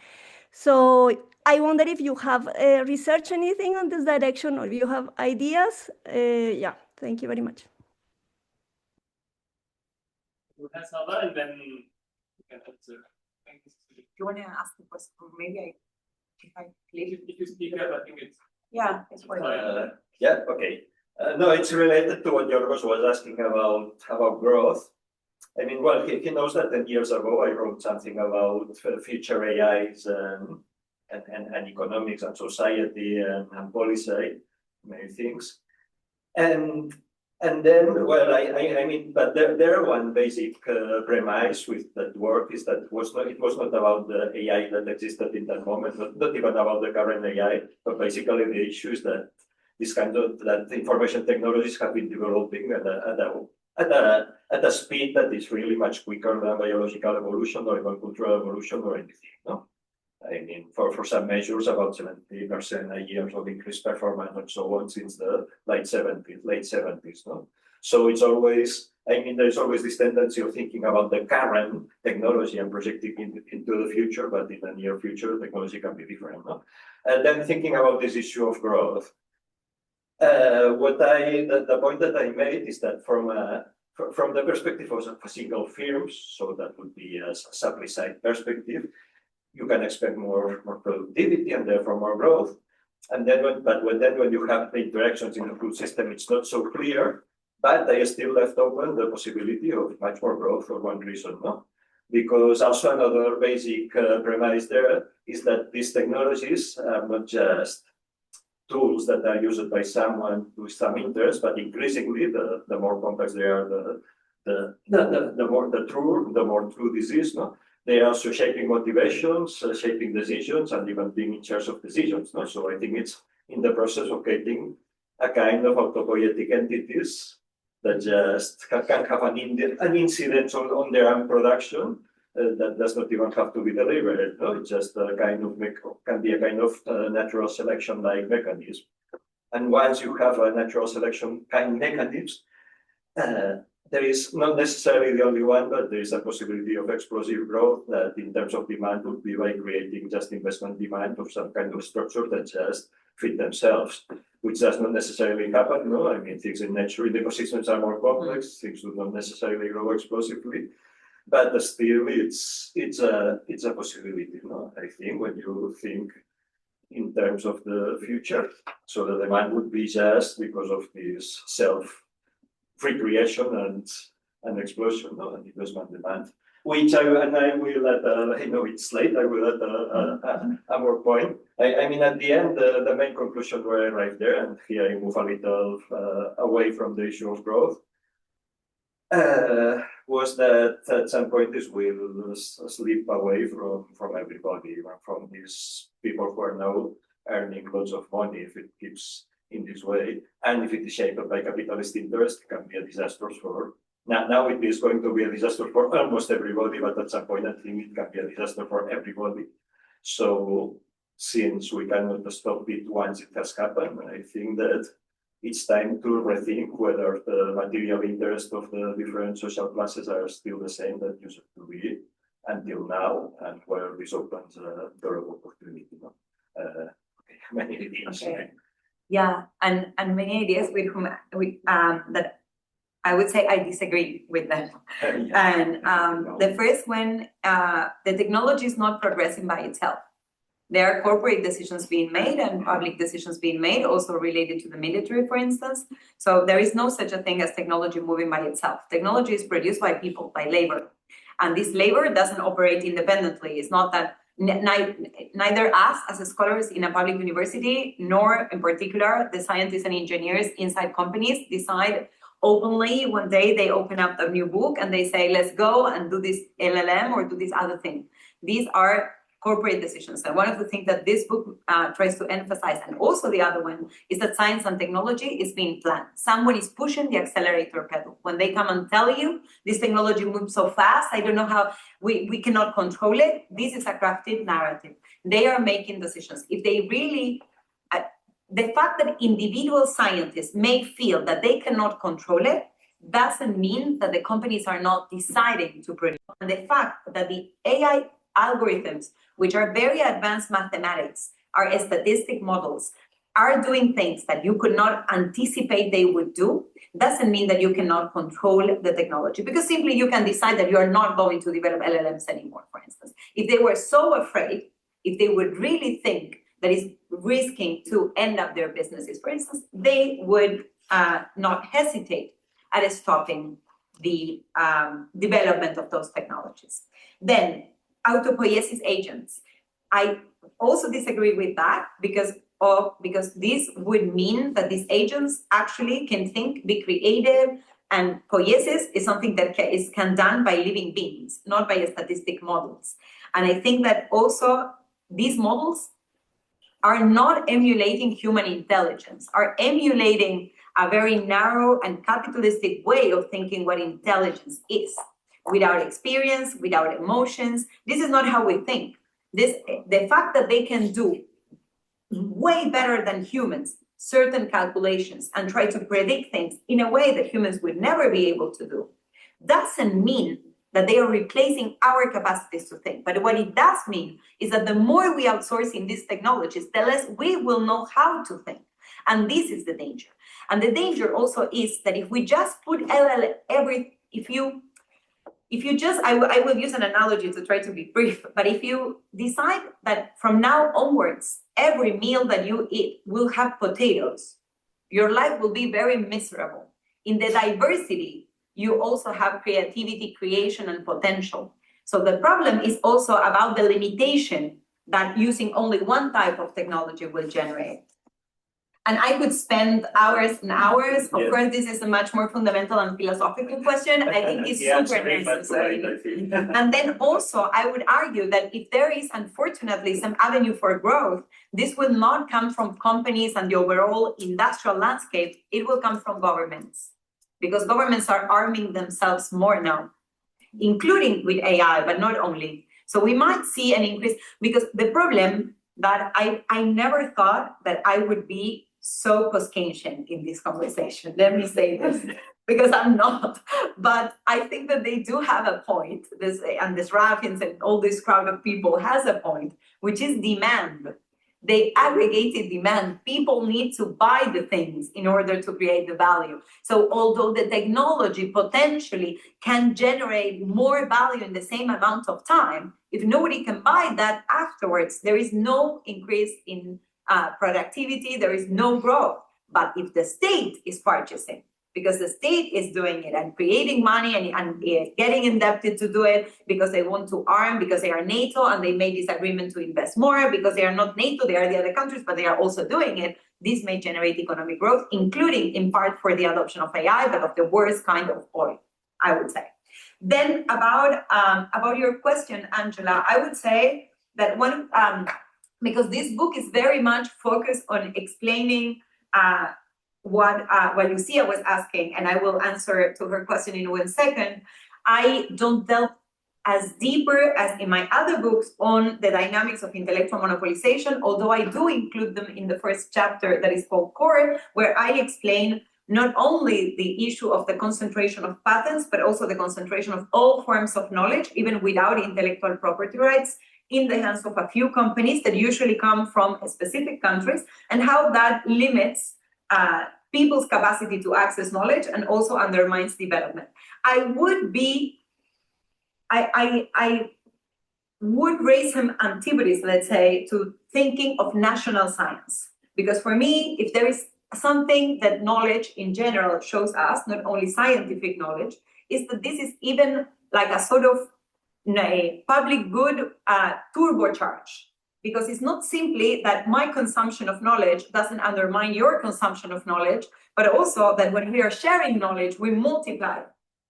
S12: So I wonder if you have researched anything on this direction, or if you have ideas. Yeah, thank you very much.
S6: We have Salva, and then you can answer. Thank you.
S2: Do you want to ask the question? Maybe
S6: If you speak up, I think it's.
S2: Yeah, it's fine.
S13: Yeah, okay. No, it's related to what Yorgos was asking about growth. I mean, well, he knows that 10 years ago I wrote something about future AIs and economics and society and policy, many things. And then, well, I mean, but there one basic premise with that work is that it was not about the AI that existed in that moment, not even about the current AI, but basically the issue is that this kind of that information technologies have been developing at a speed that is really much quicker than biological evolution or even cultural evolution or anything. No, I mean, for some measures, about 70% a year of increased performance and so on since the late 70s. No, so it's always, I mean, there's always this tendency of thinking about the current technology and projecting into the future, but in the near future, technology can be different. No, and then thinking about this issue of growth. The point that I made is that from the perspective of single firms, so that would be a supply side perspective, you can expect more productivity and therefore more growth. And then, when you have the interactions in the food system, it's not so clear. But I still left open the possibility of much more growth for one reason, no? Because also another basic premise there is that these technologies are not just tools that are used by someone with some interest, but increasingly the more complex they are, the more true this is. No, they are also shaping motivations, shaping decisions, and even being in charge of decisions. No, so I think it's in the process of getting a kind of autopoietic entities that just can have an incidence on their own production. That does not even have to be deliberate. No, it's just a kind of can be a kind of natural selection-like mechanism. And once you have a natural selection kind mechanisms, there is not necessarily the only one, but there is a possibility of explosive growth that in terms of demand would be by creating just investment demand of some kind of structure that just fit themselves, which does not necessarily happen. No, I mean, things in nature, in ecosystems are more complex, things do not necessarily grow explosively, but still it's a possibility. No, I think when you think in terms of the future, so the demand would be just because of this free creation and explosion, no, and investment demand. Which I will I know it's late, I will add a more point. I mean, at the end, the main conclusion where I arrived there, and here I move a little away from the issue of growth, was that at some point this will slip away from everybody, even from these people who are now earning lots of money if it keeps in this way. And if it is shaped by capitalist interest, it can be a disaster for, now it is going to be a disaster for almost everybody, but at some point I think it can be a disaster for everybody. So since we cannot stop it once it has happened, I think that it's time to rethink whether the material interest of the different social classes are still the same that used to be until now, and where this opens a door of opportunity. Many ideas.
S2: Okay. Yeah, and many ideas with whom that I would say I disagree with them. And the first one, the technology is not progressing by itself. There are corporate decisions being made and public decisions being made, also related to the military, for instance. So there is no such a thing as technology moving by itself. Technology is produced by people, by labor. And this labor doesn't operate independently. It's not that neither us as scholars in a public university, nor in particular the scientists and engineers inside companies decide openly one day they open up a new book and they say, let's go and do this LLM or do this other thing. These are corporate decisions. And one of the things that this book tries to emphasize, and also the other one, is that science and technology is being planned. Someone is pushing the accelerator pedal. When they come and tell you this technology moves so fast, I don't know how, we cannot control it. This is a crafted narrative. They are making decisions. If they really, the fact that individual scientists may feel that they cannot control it doesn't mean that the companies are not deciding to produce. And the fact that the AI algorithms, which are very advanced mathematics, are statistic models, are doing things that you could not anticipate they would do, doesn't mean that you cannot control the technology, because simply you can decide that you are not going to develop LLMs anymore, for instance. If they were so afraid, if they would really think that it's risking to end up their businesses, for instance, they would not hesitate at stopping the development of those technologies. Then, autopoiesis agents. I also disagree with that because this would mean that these agents actually can think, be creative, and poiesis is something that can done by living beings, not by statistic models. And I think that also these models are not emulating human intelligence, are emulating a very narrow and capitalistic way of thinking what intelligence is. Without experience, without emotions. This is not how we think. The fact that they can do way better than humans certain calculations and try to predict things in a way that humans would never be able to do doesn't mean that they are replacing our capacities to think. But what it does mean is that the more we outsource in these technologies, the less we will know how to think. And this is the danger. And the danger also is that if we just put I will use an analogy to try to be brief, but if you decide that from now onwards, every meal that you eat will have potatoes, your life will be very miserable. In the diversity, you also have creativity, creation, and potential. So the problem is also about the limitation that using only one type of technology will generate. And I could spend hours and hours. Of course, this is a much more fundamental and philosophical question. I think it's super necessary. And then also, I would argue that if there is, unfortunately, some avenue for growth, this will not come from companies and the overall industrial landscape. It will come from governments, because governments are arming themselves more now, including with AI, but not only. So we might see an increase, because the problem that I never thought that I would be so post-Keynesian in this conversation. Let me say this, because I'm not. But I think that they do have a point. This Raffins and all this crowd of people has a point, which is demand. They aggregated demand. People need to buy the things in order to create the value. So although the technology potentially can generate more value in the same amount of time, if nobody can buy that afterwards, there is no increase in productivity, there is no growth. But if the state is purchasing, because the state is doing it and creating money and getting indebted to do it because they want to arm, because they are NATO and they made this agreement to invest more, because they are not NATO, they are the other countries, but they are also doing it. This may generate economic growth, including in part for the adoption of AI, but of the worst kind of oil, I would say. Then about your question, Angela, I would say that because this book is very much focused on explaining what Lucia was asking, and I will answer to her question in 1 second. I don't delve as deeper as in my other books on the dynamics of intellectual monopolization, although I do include them in the first chapter that is called Core, where I explain not only the issue of the concentration of patents, but also the concentration of all forms of knowledge, even without intellectual property rights, in the hands of a few companies that usually come from specific countries, and how that limits people's capacity to access knowledge and also undermines development. I would raise some antibodies, let's say, to thinking of national science. Because for me, if there is something that knowledge in general shows us, not only scientific knowledge, is that this is even like a sort of a public good turbocharge. Because it's not simply that my consumption of knowledge doesn't undermine your consumption of knowledge, but also that when we are sharing knowledge, we multiply.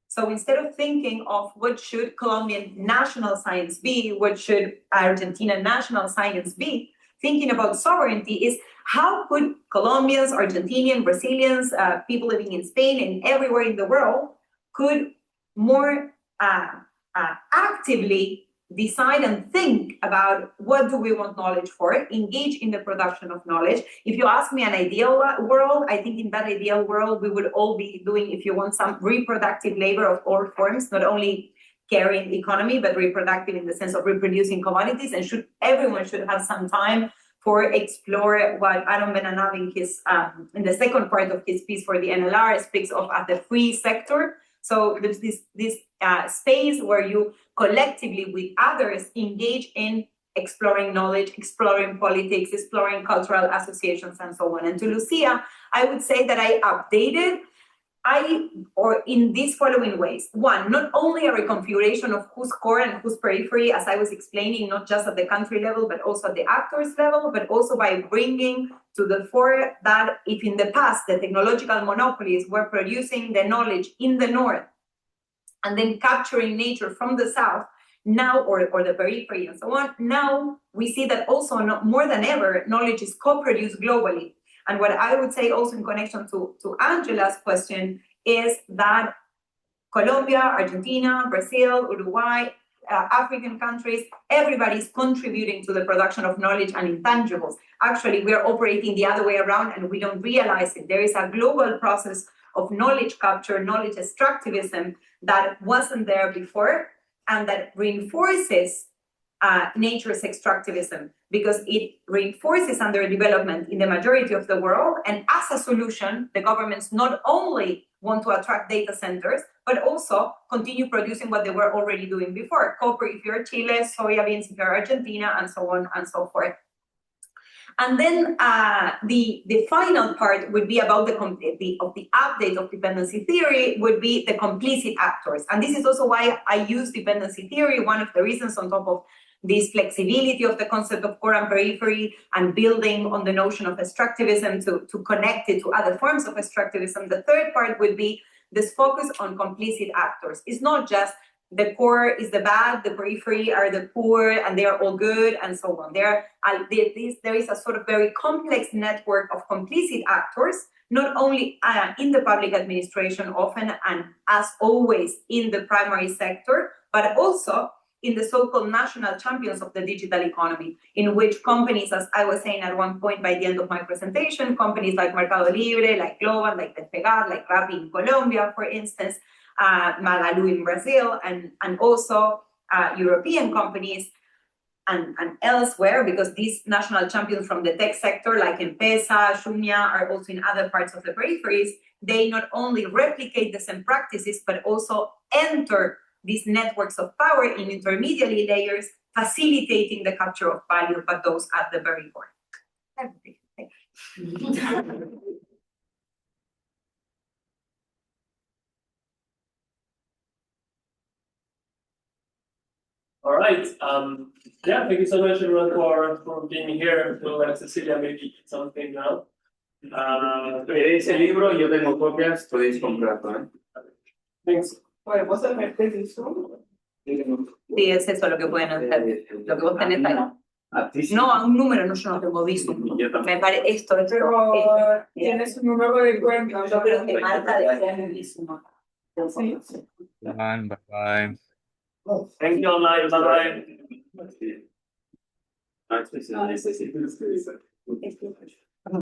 S2: So instead of thinking of what should Colombian national science be, what should Argentina national science be, thinking about sovereignty is how could Colombians, Argentinians, Brazilians, people living in Spain and everywhere in the world could more actively decide and think about what do we want knowledge for, engage in the production of knowledge. If you ask me an ideal world, I think in that ideal world, we would all be doing, if you want, some reproductive labor of all forms, not only carrying economy, but reproductive in the sense of reproducing commodities, and everyone should have some time for explore what Aaron Benanav in his, in the second part of his piece for the NLR speaks of as the free sector. So there's this space where you collectively with others engage in exploring knowledge, exploring politics, exploring cultural associations, and so on. And to Lucia, I would say that I updated, or in these following ways. One, not only a reconfiguration of who's core and who's periphery, as I was explaining, not just at the country level, but also at the actors level, but also by bringing to the fore that if in the past the technological monopolies were producing the knowledge in the north and then capturing nature from the south, now, or the periphery and so on, now we see that also more than ever, knowledge is co-produced globally. And what I would say also in connection to Angela's question is that Colombia, Argentina, Brazil, Uruguay, African countries, everybody's contributing to the production of knowledge and intangibles. Actually, we're operating the other way around and we don't realize it. There is a global process of knowledge capture, knowledge extractivism that wasn't there before, and that reinforces nature's extractivism, because it reinforces underdevelopment in the majority of the world. And as a solution, the governments not only want to attract data centers, but also continue producing what they were already doing before. Copper if you're Chile, soybeans if you're Argentina, and so on and so forth. And then the final part would be about the update of dependency theory would be the complicit actors. And this is also why I use dependency theory. One of the reasons on top of this flexibility of the concept of core and periphery and building on the notion of extractivism to connect it to other forms of extractivism. The third part would be this focus on complicit actors. It's not just the core is the bad, the periphery are the poor, and they are all good, and so on. There is a sort of very complex network of complicit actors, not only in the public administration often, and as always in the primary sector, but also in the so-called national champions of the digital economy, in which companies, as I was saying at one point by the end of my presentation, companies like Mercado Libre, like Global, like Despegar, like Rappi in Colombia, for instance, Magalu in Brazil, and also European companies and elsewhere, because these national champions from the tech sector, like M-Pesa, Jumia, are also in other parts of the peripheries. They not only replicate the same practices, but also enter these networks of power in intermediary layers, facilitating the capture of value, but those at the very core.
S6: All right. Yeah, thank you so much, everyone, for being here. So, Cecilia, maybe something now.
S3: ¿Queréis el libro? Yo tengo copias, podéis comprarlo,
S6: Thanks.
S2: ¿Podemos hacer eso? Sí, es eso lo que pueden hacer. Lo que vos tenés ahí. No, a un número, no, yo no tengo viso. Me parece esto. Pero tienes un número de cuenta. Yo creo que Marta decía mi viso. Sí.
S14: Bye bye.
S6: Thank you online. Bye bye.
S3: Ah,